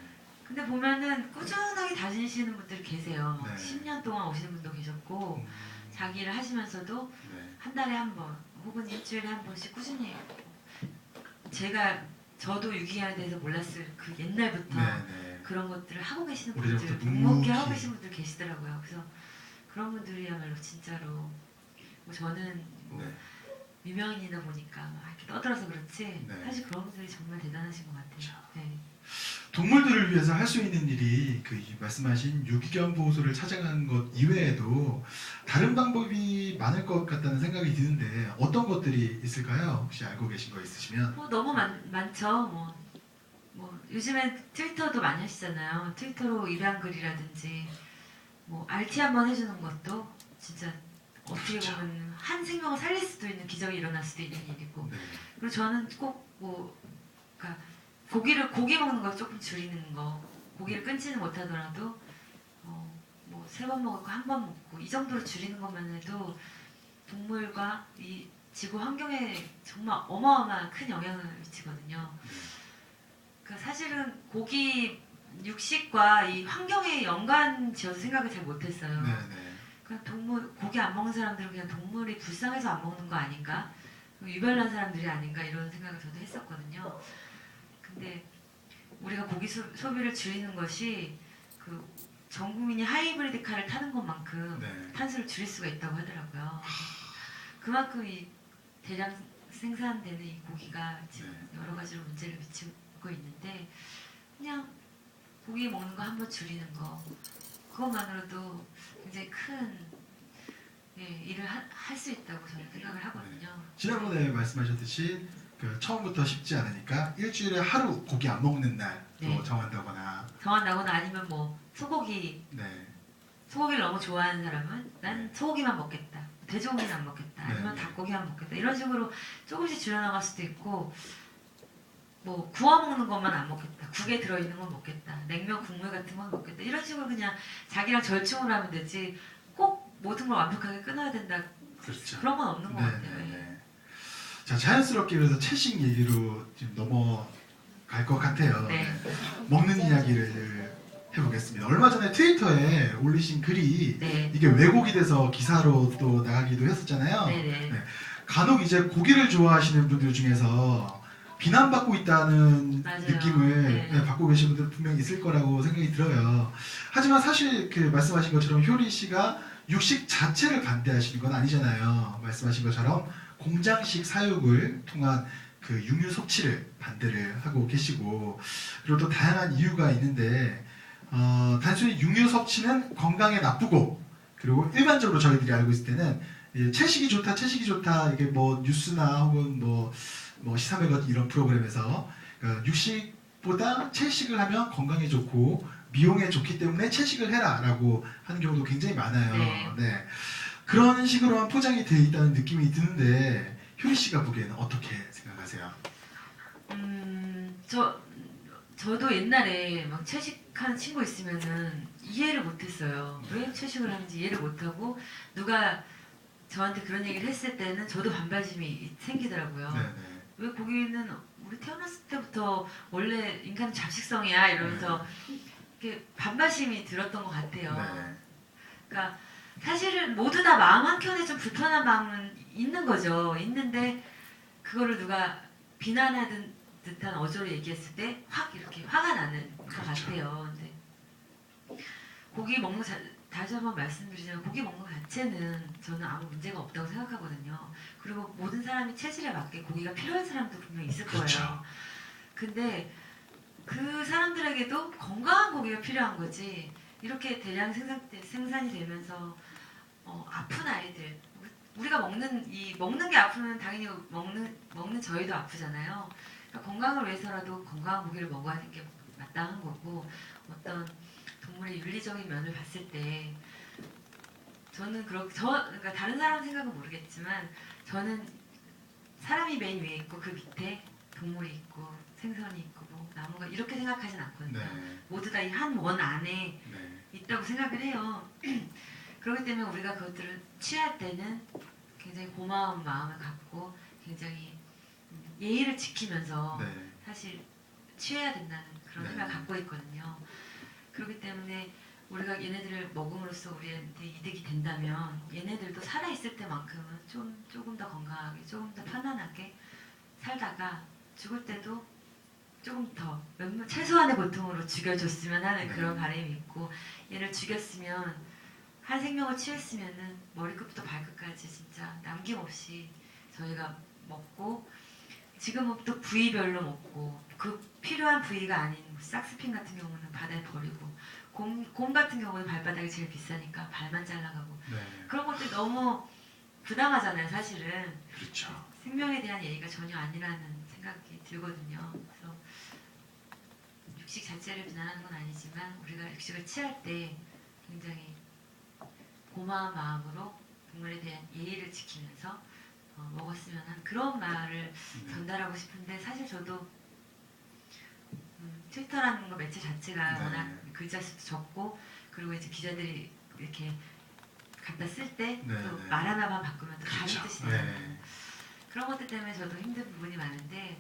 근데 보면은 꾸준하게 다니시는 분들 계세요. 막 네. 10년 동안 오시는 분도 계셨고 자기 일을 하시면서도 네. 한 달에 한 번 혹은 일주일에 한 번씩 꾸준히 저도 유기견에 대해서 몰랐을 그 옛날부터 네. 그런 것들을 하고 계시는 오래전부터 분들 묵묵히. 묵묵히 하고 계신 분들 계시더라고요. 그래서 그런 분들이야말로 진짜로 뭐 저는 뭐 네. 유명인이다 보니까 막 이렇게 떠들어서 그렇지 네. 사실 그런 분들이 정말 대단하신 것 같아요. 네. 동물들을 위해서 할 수 있는 일이 이 말씀하신 유기견 보호소를 찾아가는 것 이외에도 다른 방법이 많을 것 같다는 생각이 드는데 어떤 것들이 있을까요? 혹시 알고 계신 거 있으시면? 뭐 너무 많죠. 뭐 요즘엔 트위터도 많이 하시잖아요. 트위터로 입양 글이라든지 뭐 RT 한번 해주는 것도 진짜 어떻게 그렇죠. 보면 한 생명을 살릴 수도 있는 기적이 일어날 수도 있는 일이고 네. 그리고 저는 꼭 그러니까 고기 먹는 거 조금 줄이는 거, 고기를 끊지는 못하더라도 뭐 3번 먹을 거 1번 먹고 이 정도로 줄이는 것만 해도 동물과 이 지구 환경에 정말 어마어마한 큰 영향을 미치거든요. 그러니까 사실은 고기 육식과 이 환경에 연관지어서 생각을 잘 못했어요. 네네. 그냥 고기 안 먹는 사람들은 그냥 동물이 불쌍해서 안 먹는 거 아닌가? 유별난 사람들이 아닌가 이런 생각을 저도 했었거든요. 근데 우리가 고기 소비를 줄이는 것이 그 전 국민이 하이브리드 카를 타는 것만큼 네. 탄소를 줄일 수가 있다고 하더라고요. 그만큼 이 대량 생산되는 이 고기가 지금 여러 가지로 문제를 미치고 있는데 그냥 고기 먹는 거 한번 줄이는 거 그것만으로도 굉장히 큰 일을 할 수 있다고 저는 생각을 하거든요. 지난번에 말씀하셨듯이 그 처음부터 쉽지 않으니까 일주일에 하루 고기 안 먹는 날도 네. 정한다거나. 정한다거나 아니면 뭐 소고기를 네. 너무 좋아하는 사람은 난 소고기만 먹겠다. 돼지고기는 안 먹겠다. 아니면 네. 닭고기만 먹겠다. 이런 식으로 조금씩 줄여나갈 수도 있고 뭐 구워 먹는 것만 안 먹겠다. 국에 들어있는 건 먹겠다. 냉면 국물 같은 건 먹겠다. 이런 식으로 그냥 자기랑 절충을 하면 되지 꼭 모든 걸 완벽하게 끊어야 된다. 그렇죠. 그런 건 없는 것 같아요. 네네네. 자, 자연스럽게 그래서 채식 얘기로 지금 넘어갈 것 같아요. 네. 먹는 이야기를 해보겠습니다. 얼마 전에 트위터에 올리신 글이 네. 이게 왜곡이 돼서 기사로 또 나가기도 했었잖아요. 네네. 네. 간혹 이제 고기를 좋아하시는 분들 중에서 비난받고 있다는 맞아요. 느낌을 네. 받고 계신 분들 분명히 있을 거라고 생각이 들어요. 하지만 사실 그 말씀하신 것처럼 효리 씨가 육식 자체를 반대하시는 건 아니잖아요. 말씀하신 것처럼 공장식 사육을 통한 그 육류 섭취를 반대를 하고 계시고, 그리고 또 다양한 이유가 있는데 단순히 육류 섭취는 건강에 나쁘고, 그리고 일반적으로 저희들이 알고 있을 때는 채식이 좋다 이게 뭐 뉴스나 혹은 뭐 시사매거진 이런 프로그램에서 육식보다 채식을 하면 건강에 좋고 미용에 좋기 때문에 채식을 해라라고 하는 경우도 굉장히 많아요. 네. 네. 그런 식으로만 포장이 돼 있다는 느낌이 드는데 효리 씨가 보기에는 어떻게 생각하세요? 저도 옛날에 막 채식하는 친구 있으면은 이해를 못했어요. 왜 채식을 하는지 이해를 못하고 누가 저한테 그런 얘기를 했을 때는 저도 반발심이 생기더라고요. 네네. 왜 고기는 우리 태어났을 때부터 원래 인간은 잡식성이야 이러면서 이렇게 반발심이 들었던 것 같아요. 네. 그러니까 사실은 모두 다 마음 한켠에 좀 불편한 마음은 있는 거죠. 있는데 그거를 누가 비난하는 듯한 어조로 얘기했을 때 확 이렇게 화가 나는 것 그렇죠. 같아요. 근데 고기 먹는 거 다시 한번 말씀드리자면 고기 먹는 거 자체는 저는 아무 문제가 없다고 생각하거든요. 그리고 모든 사람이 체질에 맞게 고기가 필요한 사람도 분명히 있을 거예요. 그렇죠. 근데 그 사람들에게도 건강한 고기가 필요한 거지. 이렇게 대량 생산이 되면서 아픈 아이들, 우리가 먹는 게 아프면 당연히 먹는 저희도 아프잖아요. 그러니까 건강을 위해서라도 건강한 고기를 먹어야 하는 게 마땅한 거고, 어떤 동물의 윤리적인 면을 봤을 때 저는 그러니까 다른 사람 생각은 모르겠지만 저는 사람이 맨 위에 있고 그 밑에 동물이 있고 생선이 있고 뭐 나무가 이렇게 생각하진 않거든요. 네. 모두 다 이 한 원 안에 네. 있다고 생각을 해요. 그렇기 때문에 우리가 그것들을 취할 때는 굉장히 고마운 마음을 갖고 굉장히 예의를 지키면서 네. 사실 취해야 된다는 그런 네. 생각을 갖고 있거든요. 그렇기 때문에 우리가 얘네들을 먹음으로써 우리한테 이득이 된다면 얘네들도 살아있을 때만큼은 조금 더 건강하게 조금 더 편안하게 살다가 죽을 때도 조금 더 최소한의 고통으로 죽여줬으면 하는 그런 바람이 있고, 얘를 죽였으면 한 생명을 취했으면은 머리끝부터 발끝까지 진짜 남김없이 저희가 먹고, 지금은 또 부위별로 먹고, 그 필요한 부위가 아닌 싹스핀 같은 경우는 바다에 버리고, 곰 같은 경우는 발바닥이 제일 비싸니까 발만 잘라가고, 네. 그런 것들 너무 부당하잖아요. 사실은 그렇죠. 생명에 대한 예의가 전혀 아니라는 생각이 들거든요. 그래서 육식 자체를 비난하는 건 아니지만 우리가 육식을 취할 때 굉장히 고마운 마음으로 동물에 대한 예의를 지키면서 먹었으면 하는 그런 말을 전달하고 싶은데, 사실 저도 트위터라는 거 매체 자체가 네. 워낙 글자 수도 적고 그리고 이제 기자들이 이렇게 갖다 쓸 때 또 네, 네. 말 하나만 바꾸면 또 다른 그렇죠. 뜻이잖아요. 네. 그런 것들 때문에 저도 힘든 부분이 많은데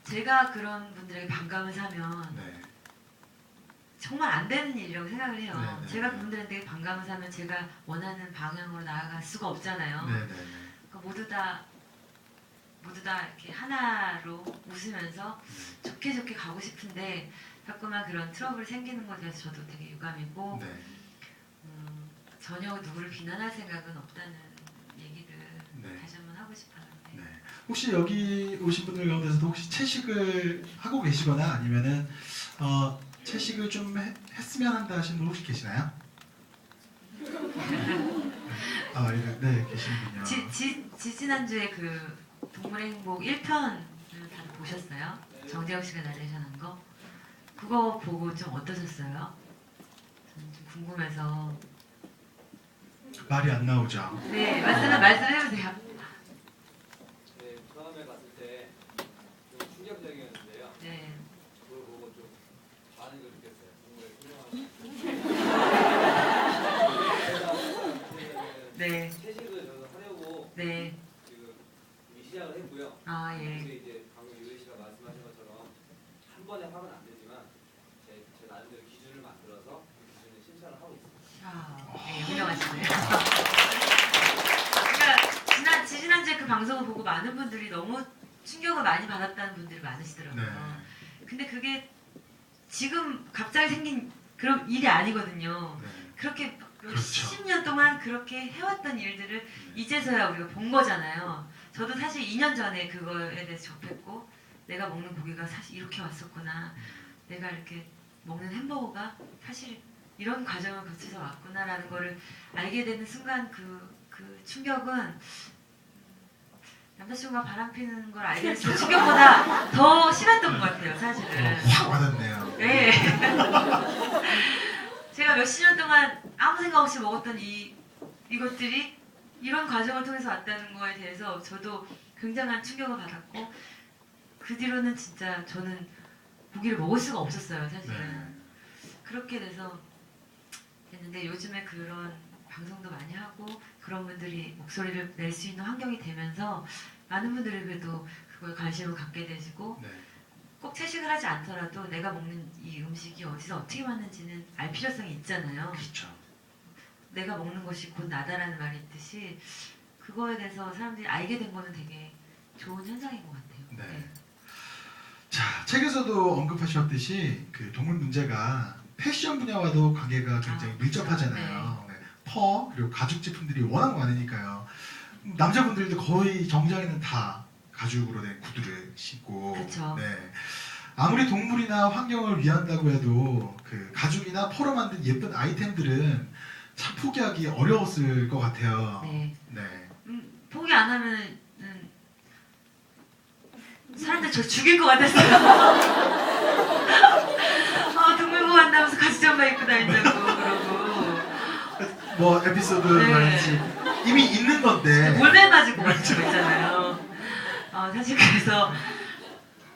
제가 그런 분들에게 반감을 사면 네. 정말 안 되는 일이라고 생각을 해요. 네, 네, 제가 네. 그분들한테 반감을 사면 제가 원하는 방향으로 나아갈 수가 없잖아요. 네, 네, 네. 그러니까 모두 다 이렇게 하나로 웃으면서 좋게 좋게 가고 싶은데 자꾸만 그런 트러블이 생기는 것에 대해서 저도 되게 유감이고 네. 전혀 누구를 비난할 생각은 없다는 얘기를 네. 다시 한번 하고 싶어요. 네. 네. 혹시 여기 오신 분들 가운데서도 혹시 채식을 하고 계시거나 아니면은 채식을 좀 했으면 한다 하시는 분 혹시 계시나요? 네, 계시는군요. 지난주에 그 동물의 행복 1편을 다들 보셨어요? 정재혁 씨가 나레이션한 거? 그거 보고 좀 어떠셨어요? 저는 좀 궁금해서. 말이 안 나오죠. 네, 말씀해보세요. 네, 처음에 봤을 때 좀 충격적이었는데요. 네. 그걸 보고 좀 반응을 느꼈어요. 정말 네. 채식을 저는 하려고 네. 지금 이미 시작을 했고요. 아, 예. 근데 이제 방금 유혜 씨가 말씀하신 것처럼 한 번에 확은 안 되지만 제 나름대로 기준을 만들어서 그 기준을 실천을 하고 있습니다. 네, 훌륭하시네요. 그러니까 지난주에 그 방송을 보고 많은 분들이 너무 충격을 많이 받았다는 분들이 많으시더라고요. 네. 근데 그게 지금 갑자기 생긴 그런 일이 아니거든요. 네. 그렇게 그렇죠. 10년 동안 그렇게 해왔던 일들을 이제서야 우리가 본 거잖아요. 저도 사실 2년 전에 그거에 대해서 접했고 내가 먹는 고기가 사실 이렇게 왔었구나. 내가 이렇게 먹는 햄버거가 사실 이런 과정을 거쳐서 왔구나라는 거를 알게 되는 순간 그 충격은 남자친구가 바람 피는 걸 알게 됐을 충격보다 더 심했던 것 같아요, 사실은. 확 와닿네요. 네. 제가 몇십 년 동안 아무 생각 없이 먹었던 이것들이 이런 과정을 통해서 왔다는 거에 대해서 저도 굉장한 충격을 받았고 그 뒤로는 진짜 저는 고기를 먹을 수가 없었어요, 사실은. 네. 그렇게 돼서 됐는데 요즘에 그런 방송도 많이 하고 그런 분들이 목소리를 낼 수 있는 환경이 되면서 많은 분들이 그래도 그거에 관심을 갖게 되시고 네. 꼭 채식을 하지 않더라도 내가 먹는 이 음식이 어디서 어떻게 왔는지는 알 필요성이 있잖아요. 그렇죠. 내가 먹는 것이 곧 나다라는 말이 있듯이 그거에 대해서 사람들이 알게 된 거는 되게 좋은 현상인 것 같아요. 네. 자, 책에서도 언급하셨듯이 그 동물 문제가 패션 분야와도 관계가 굉장히 밀접하잖아요. 네. 퍼 그리고 가죽 제품들이 워낙 많으니까요. 남자분들도 거의 정장에는 다 가죽으로 된 구두를 신고. 그쵸. 네. 아무리 동물이나 환경을 위한다고 해도 그 가죽이나 퍼로 만든 예쁜 아이템들은 참 포기하기 어려웠을 것 같아요. 네. 네. 포기 안 하면은 사람들 저 죽일 것 같았어요. 동물보호 한다면서 가죽 잠바 입고 다닌다고 그러고. 뭐 에피소드 네. 많지 이미 있는 건데. 몰매 맞을 것 같은 거 있잖아요. 사실 그래서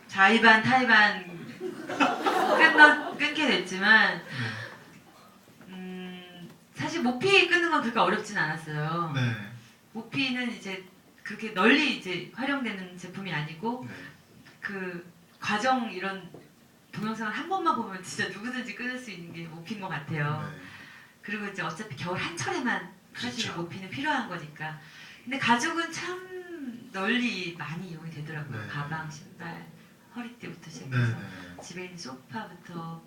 자의반 타의반 끊게 됐지만 사실 모피 끊는 건 그렇게 어렵진 않았어요. 네. 모피는 이제 그렇게 널리 이제 활용되는 제품이 아니고 네. 그 과정 이런 동영상을 한 번만 보면 진짜 누구든지 끊을 수 있는 게 모피인 것 같아요. 네. 그리고 이제 어차피 겨울 한철에만 사실 그렇죠. 모피는 필요한 거니까. 근데 가죽은 참 널리 많이 이용이 되더라고요. 네. 가방, 신발, 허리띠부터 네. 시작해서 네. 집에 있는 소파부터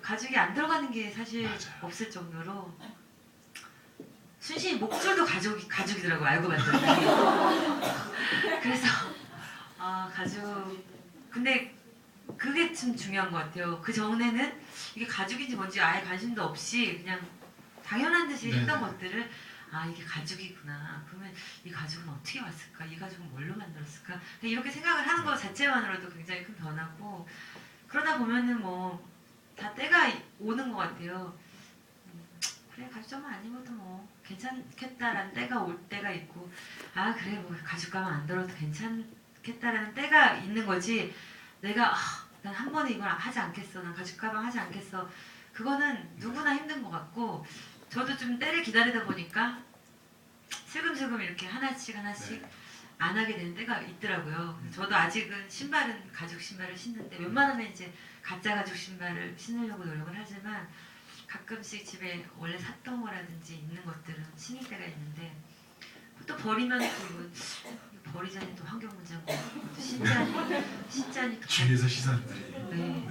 가죽이 안 들어가는 게 사실 맞아요. 없을 정도로 순신이 목줄도 가죽이더라고요. 알고 봤더니. 그래서 가죽 근데 그게 참 중요한 것 같아요. 그 전에는 이게 가죽인지 뭔지 아예 관심도 없이 그냥 당연한 듯이 했던 네네. 것들을 이게 가죽이구나. 그러면 이 가죽은 어떻게 왔을까? 이 가죽은 뭘로 만들었을까? 그냥 이렇게 생각을 하는 것 자체만으로도 굉장히 큰 변화고 그러다 보면은 뭐 다 때가 오는 것 같아요. 그래 가죽점만 안 입어도 뭐 괜찮겠다라는 때가 올 때가 있고 그래 뭐 가죽 가만 안 들어도 괜찮겠다라는 때가 있는 거지. 내가 난 한 번에 이걸 하지 않겠어. 난 가죽 가방 하지 않겠어. 그거는 누구나 힘든 것 같고 저도 좀 때를 기다리다 보니까 슬금슬금 이렇게 하나씩 네. 안 하게 되는 때가 있더라고요. 저도 아직은 신발은 가죽 신발을 신는데 웬만하면 이제 가짜 가죽 신발을 신으려고 노력을 하지만 가끔씩 집에 원래 샀던 거라든지 있는 것들은 신을 때가 있는데 또 버리면 또 버리자니 또 환경 문제고 또 신자니 또 주위에서 시선들이. 네.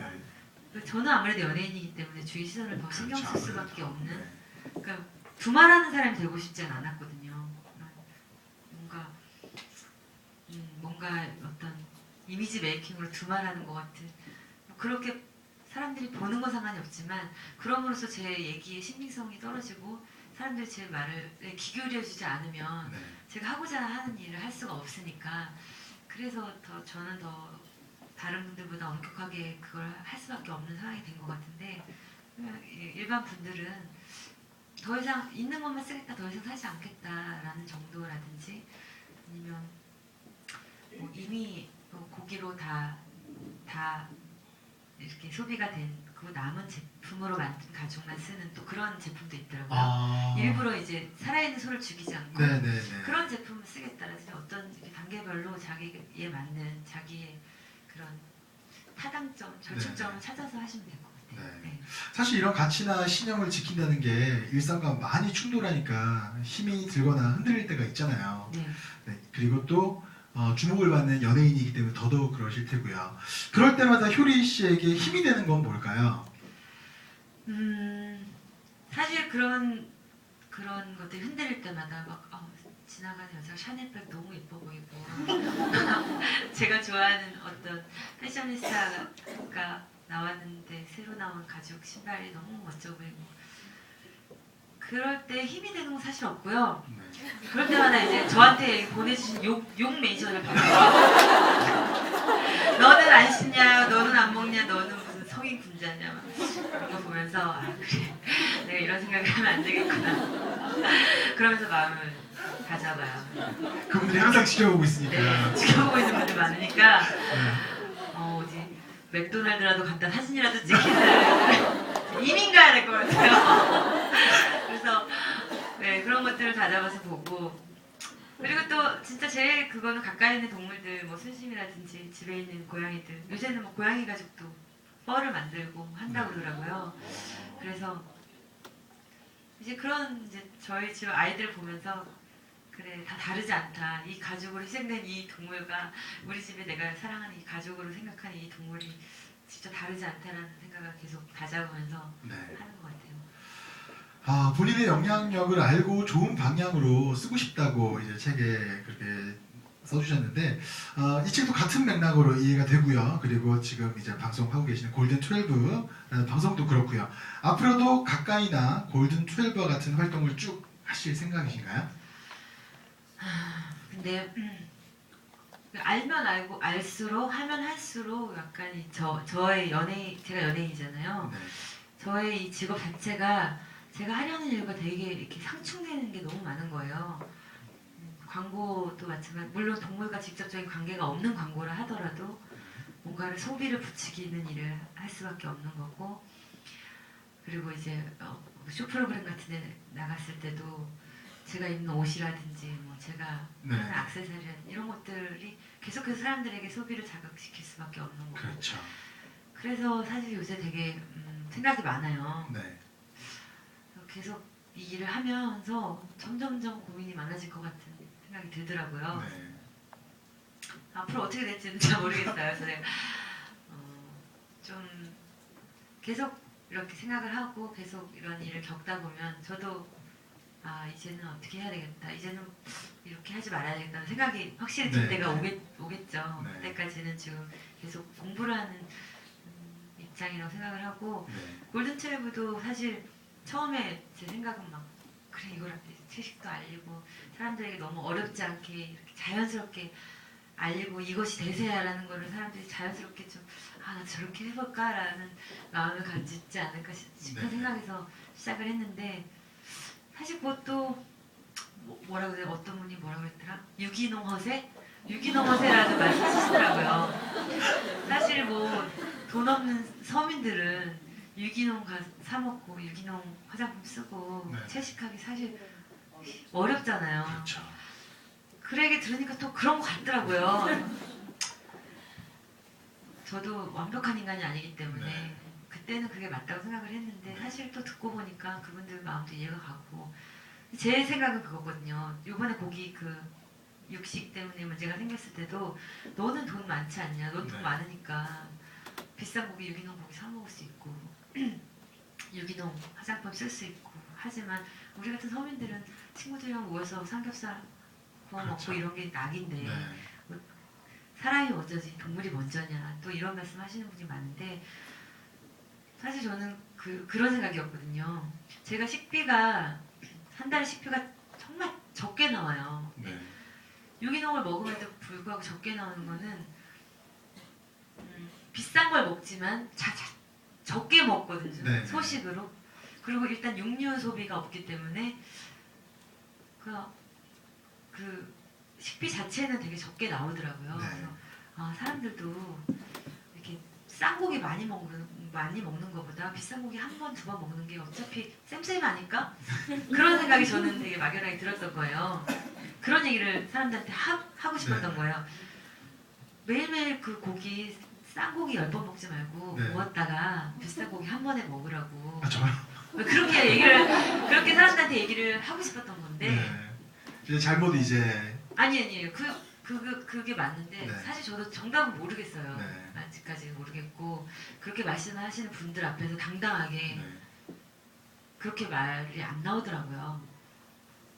네. 저는 아무래도 연예인이기 때문에 주위 시선을 더 신경 쓸 그렇죠, 수밖에 아무래도. 없는 네. 그러니까 두말하는 사람이 되고 싶지는 않았거든요. 뭔가 어떤 이미지 메이킹으로 두말하는 것 같은 그렇게 사람들이 보는 건 상관이 없지만 그럼으로써 제 얘기의 신빙성이 떨어지고 사람들이 제 말을 귀 기울여주지 않으면 네. 제가 하고자 하는 일을 할 수가 없으니까 그래서 저는 더 다른 분들보다 엄격하게 그걸 할 수밖에 없는 상황이 된 것 같은데 일반 분들은 더 이상 있는 것만 쓰겠다 더 이상 사지 않겠다라는 정도라든지 아니면 뭐 이미 고기로 다 이렇게 소비가 된 그 남은 제품으로 만든 가죽만 쓰는 또 그런 제품도 있더라고요. 아. 일부러 이제 살아있는 소를 죽이지 않고 네네네. 그런 제품을 쓰겠다라든지 어떤 단계별로 자기에 맞는 자기의 그런 타당점, 절충점을 네네. 찾아서 하시면 될 것 같아요. 네. 네. 사실 이런 가치나 신념을 지킨다는 게 일상과 많이 충돌하니까 힘이 들거나 흔들릴 때가 있잖아요. 네. 네. 그리고 또 주목을 받는 연예인이기 때문에 더더욱 그러실 테고요. 그럴 때마다 효리 씨에게 힘이 되는 건 뭘까요? 사실 그런 것들이 흔들릴 때마다 막 지나가는 여자가 샤넬백 너무 예뻐 보이고 제가 좋아하는 어떤 패셔니스타가 나왔는데 새로 나온 가죽 신발이 너무 멋져 보이고 그럴 때 힘이 되는 건 사실 없고요. 네. 그럴 때마다 이제 저한테 보내주신 욕 멘션을 받아요. 너는 안 씻냐, 너는 안 먹냐, 너는 무슨 성인 군자냐 막 그런 거 보면서 그래 내가 이런 생각을 하면 안 되겠구나. 그러면서 마음을 다잡아요. 그분들이 항상 지켜보고 있으니까. 네, 지켜보고 있는 분들 많으니까 네. 어디 맥도날드라도 갔다 사진이라도 찍히는 이민 가야 될 것 같아요. 그래서 네 그런 것들을 다잡아서 보고 그리고 또 진짜 제일 그거는 가까이 있는 동물들 뭐 순심이라든지 집에 있는 고양이들 요새는 뭐 고양이 가죽도 뻘을 만들고 한다고 그러더라고요. 그래서 이제 그런 이제 저희 집 아이들을 보면서 그래 다 다르지 않다. 이 가죽으로 희생된 이 동물과 우리 집에 내가 사랑하는 이 가죽으로 생각하는 이 동물이 진짜 다르지 않다라는 생각을 계속 다잡으면서 네. 하는 것 같아요. 본인의 영향력을 알고 좋은 방향으로 쓰고 싶다고 이제 책에 그렇게 써주셨는데 이 책도 같은 맥락으로 이해가 되고요. 그리고 지금 이제 방송하고 계시는 골든 12라는 방송도 그렇고요. 앞으로도 가까이나 골든 12와 같은 활동을 쭉 하실 생각이신가요? 근데 알면 알고 알수록 하면 할수록 약간 저의 제가 연예인이잖아요. 네. 저의 이 직업 자체가 제가 하려는 일과 되게 이렇게 상충되는 게 너무 많은 거예요. 광고도 마찬가지. 물론 동물과 직접적인 관계가 없는 광고를 하더라도 뭔가를 소비를 부추기는 일을 할 수밖에 없는 거고 그리고 이제 쇼 프로그램 같은 데 나갔을 때도 제가 입는 옷이라든지 뭐 제가 네. 하는 액세서리 이런 것들이 계속해서 사람들에게 소비를 자극시킬 수밖에 없는 거고 그렇죠. 그래서 사실 요새 되게 생각이 많아요. 네. 계속 이 일을 하면서 점점점 고민이 많아질 것 같은 생각이 들더라고요. 네. 앞으로 어떻게 될지는 잘 모르겠어요. 그래서 내가 좀 계속 이렇게 생각을 하고 계속 이런 일을 겪다 보면 저도 이제는 어떻게 해야 되겠다. 이제는 이렇게 하지 말아야 되겠다는 생각이 확실히 들 네. 때가 오겠죠. 네. 그때까지는 지금 계속 공부를 하는 입장이라고 생각을 하고 네. 골든 트웰브도 사실 처음에 제 생각은 막 그래 이걸 채식도 알리고 사람들에게 너무 어렵지 않게 이렇게 자연스럽게 알리고 이것이 대세야라는 거를 사람들이 자연스럽게 좀 나 저렇게 해볼까라는 마음을 가지지 않을까 싶은 네. 생각에서 시작을 했는데 사실 그것도 뭐라고 해야 어떤 분이 뭐라고 그랬더라? 유기농 허세? 유기농 허세라는 말을 하시더라고요. 사실 뭐 돈 없는 서민들은 유기농 사 먹고 유기농 화장품 쓰고 네. 채식하기 사실 어렵잖아요. 그렇죠. 그 얘기 들으니까 또 그런 것 같더라고요. 저도 완벽한 인간이 아니기 때문에 네. 그때는 그게 맞다고 생각을 했는데 네. 사실 또 듣고 보니까 그분들 마음도 이해가 가고 제 생각은 그거거든요. 요번에 고기 그 육식 때문에 문제가 생겼을 때도 너는 돈 많지 않냐? 넌 돈 네. 많으니까 비싼 고기 유기농 고기 사 먹을 수 있고 유기농 화장품 쓸 수 있고 하지만 우리 같은 서민들은 친구들이랑 모여서 삼겹살 구워 그렇죠. 먹고 이런 게 낙인데 네. 사람이 먼저지 동물이 먼저냐 또 이런 말씀 하시는 분이 많은데 사실 저는 그런 생각이었거든요. 제가 식비가 한 달에 식비가 정말 적게 나와요. 네. 유기농을 먹음에도 불구하고 적게 나오는 거는 비싼 걸 먹지만 적게 먹거든요. 네. 소식으로. 그리고 일단 육류 소비가 없기 때문에 그 식비 자체는 되게 적게 나오더라고요. 네. 그래서 사람들도 이렇게 싼 고기 많이 먹는 것보다 비싼 고기 한 번, 두 번 먹는 게 어차피 쌤쌤 아닐까? 그런 생각이 저는 되게 막연하게 들었던 거예요. 그런 얘기를 사람들한테 하고 싶었던 네. 거예요. 매일매일 그 고기 싼 고기 10번 먹지 말고 네. 모았다가 비싼 고기 한 번에 먹으라고. 아 정말. 그렇게 사람들한테 얘기를 하고 싶었던 건데 네. 이제 잘못 이제. 아니에요. 그게 맞는데 네. 사실 저도 정답은 모르겠어요. 네. 아직까지는 모르겠고 그렇게 말씀하시는 분들 앞에서 당당하게 네. 그렇게 말이 안 나오더라고요.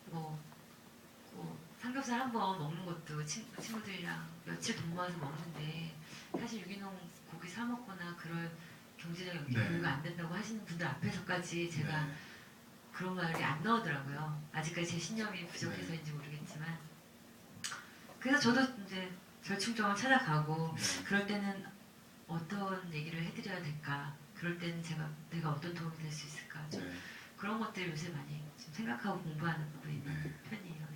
뭐 삼겹살 한 번 먹는 것도 친구들이랑 며칠 돈 모아서 먹는데 사실 유기농 고기 사 먹거나 그럴 경제적 네. 여유가 안 된다고 하시는 분들 앞에서까지 제가 네. 그런 말이 안 나오더라고요. 아직까지 제 신념이 부족해서인지 모르겠지만 그래서 저도 이제 절충점을 찾아가고 네. 그럴 때는 어떤 얘기를 해드려야 될까? 그럴 때는 내가 어떤 도움이 될 수 있을까? 좀 네. 그런 것들 요새 많이 좀 생각하고 공부하는 부분이 있는 네. 편이에요.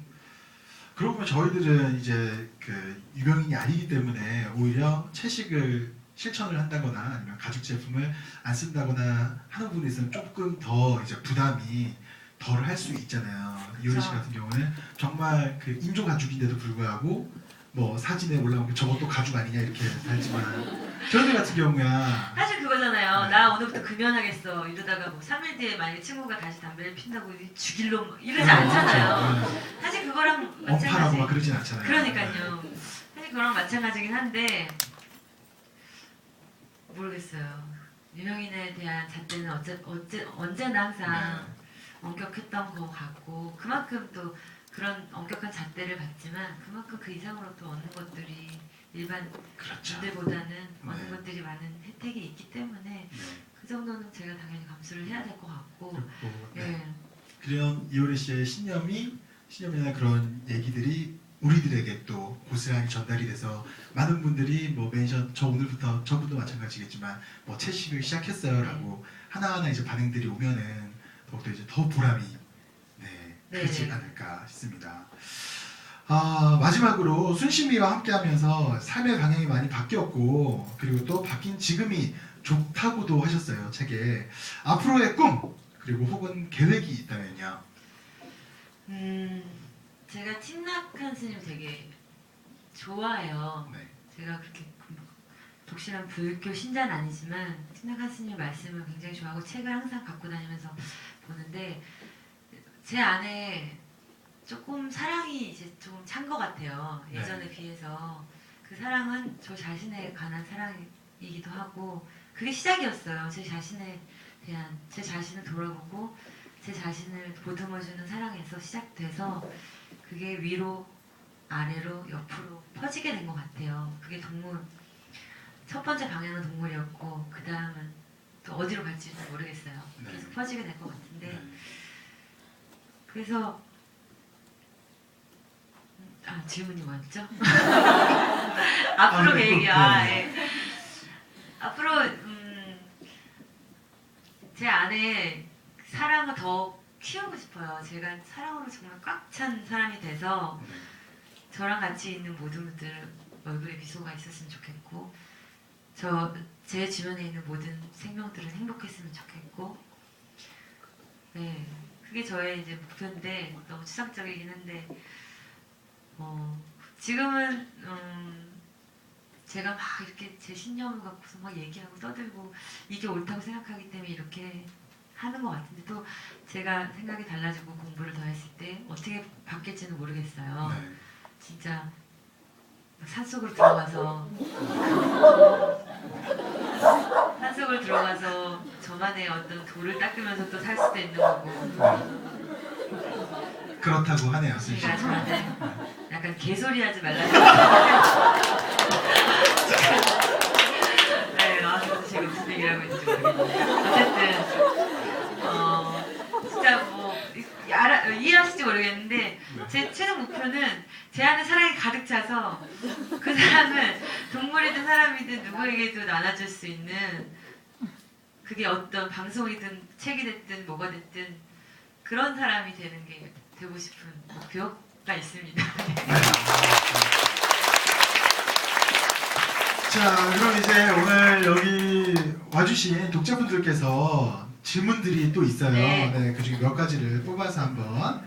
그러고 보면 저희들은 이제 그 유명인이 아니기 때문에 오히려 채식을 실천을 한다거나 아니면 가죽 제품을 안 쓴다거나 하는 부분에 있어서는 조금 더 이제 부담이 덜 할 수 있잖아요. 이효리 씨 같은 경우는 정말 그 인조 가죽인데도 불구하고 뭐 사진에 올라온 게 저것도 가죽 아니냐 이렇게 살지만 저희들 같은 경우야 사실 그거잖아요. 네. 나 오늘부터 금연하겠어. 이러다가 뭐 3일 뒤에 만약에 친구가 다시 담배를 핀다고 죽일로 이러지 않잖아요. 그렇죠. 사실 그거랑 엄파라고 막 마찬가지. 그러진 않잖아요. 그러니까요. 사실 그거랑 마찬가지긴 한데 모르겠어요. 유명인에 대한 잣대는 언제나 항상 네. 엄격했던 것 같고 그만큼 또 그런 엄격한 잣대를 받지만 그만큼 그 이상으로 또 얻는 것들이 일반 그렇죠. 분들보다는 얻는 네. 것들이 많은 혜택이 있기 때문에 네. 그 정도는 제가 당연히 감수를 해야 될 것 같고 그리고 네. 예. 그런 이효리 씨의 신념이나 그런 얘기들이 우리들에게 또 고스란히 전달이 돼서 많은 분들이 뭐 멘션 저 오늘부터 저분도 마찬가지겠지만 뭐 채식을 시작했어요라고 하나하나 이제 반응들이 오면은 더욱더 이제 더 보람이 크지 네. 않을까 싶습니다. 마지막으로 순심이와 함께하면서 삶의 방향이 많이 바뀌었고 그리고 또 바뀐 지금이 좋다고도 하셨어요. 책에 앞으로의 꿈 그리고 혹은 계획이 있다면요. 제가 틴낙한 스님 되게 좋아해요. 네. 제가 그렇게 독실한 불교 신자는 아니지만 틴낙한 스님 말씀을 굉장히 좋아하고 책을 항상 갖고 다니면서 보는데 제 안에 조금 사랑이 이제 좀 찬 것 같아요. 예전에 비해서 그 사랑은 저 자신에 관한 사랑이기도 하고 그게 시작이었어요. 제 자신에 대한 제 자신을 돌아보고 제 자신을 보듬어주는 사랑에서 시작돼서 그게 위로 아래로 옆으로 퍼지게 된 것 같아요. 그게 첫 번째 방향은 동물이었고 그 다음은 또 어디로 갈지는 모르겠어요. 네. 계속 퍼지게 될 것 같은데 네. 그래서 질문이 뭐였죠? 앞으로 계획이야. 예. 앞으로 제 안에 사랑을 더 키우고 싶어요. 제가 사랑으로 정말 꽉 찬 사람이 돼서 저랑 같이 있는 모든 분들 얼굴에 미소가 있었으면 좋겠고 제 주변에 있는 모든 생명들은 행복했으면 좋겠고, 네, 그게 저의 이제 목표인데 너무 추상적이긴 한데, 지금은 제가 막 이렇게 제 신념을 갖고서 막 얘기하고 떠들고 이게 옳다고 생각하기 때문에 이렇게 하는 것 같은데, 또 제가 생각이 달라지고 공부를 더 했을 때 어떻게 바뀔지는 모르겠어요. 네. 진짜 산속으로 들어가서 저만의 어떤 돌을 닦으면서 또 살 수도 있는 거고, 그렇다고 하네요, 순 씨. 제가 저한테 약간 개소리하지 말라고. 네, 그래서 제가 무슨 얘기를 하고 있는지 모르겠는데, 어쨌든 진짜 뭐 이해하실지 모르겠는데, 제 최종 목표는 제 안에 사랑이 가득 차서 그 사랑을 동물이든 사람이든 누구에게도 나눠줄 수 있는, 그게 어떤 방송이든 책이 됐든 뭐가 됐든 그런 사람이 되고 싶은 목표가 있습니다. 자, 그럼 이제 오늘 여기 와주신 독자분들께서 질문들이 또 있어요. 네. 네, 그중에 몇 가지를 뽑아서 한번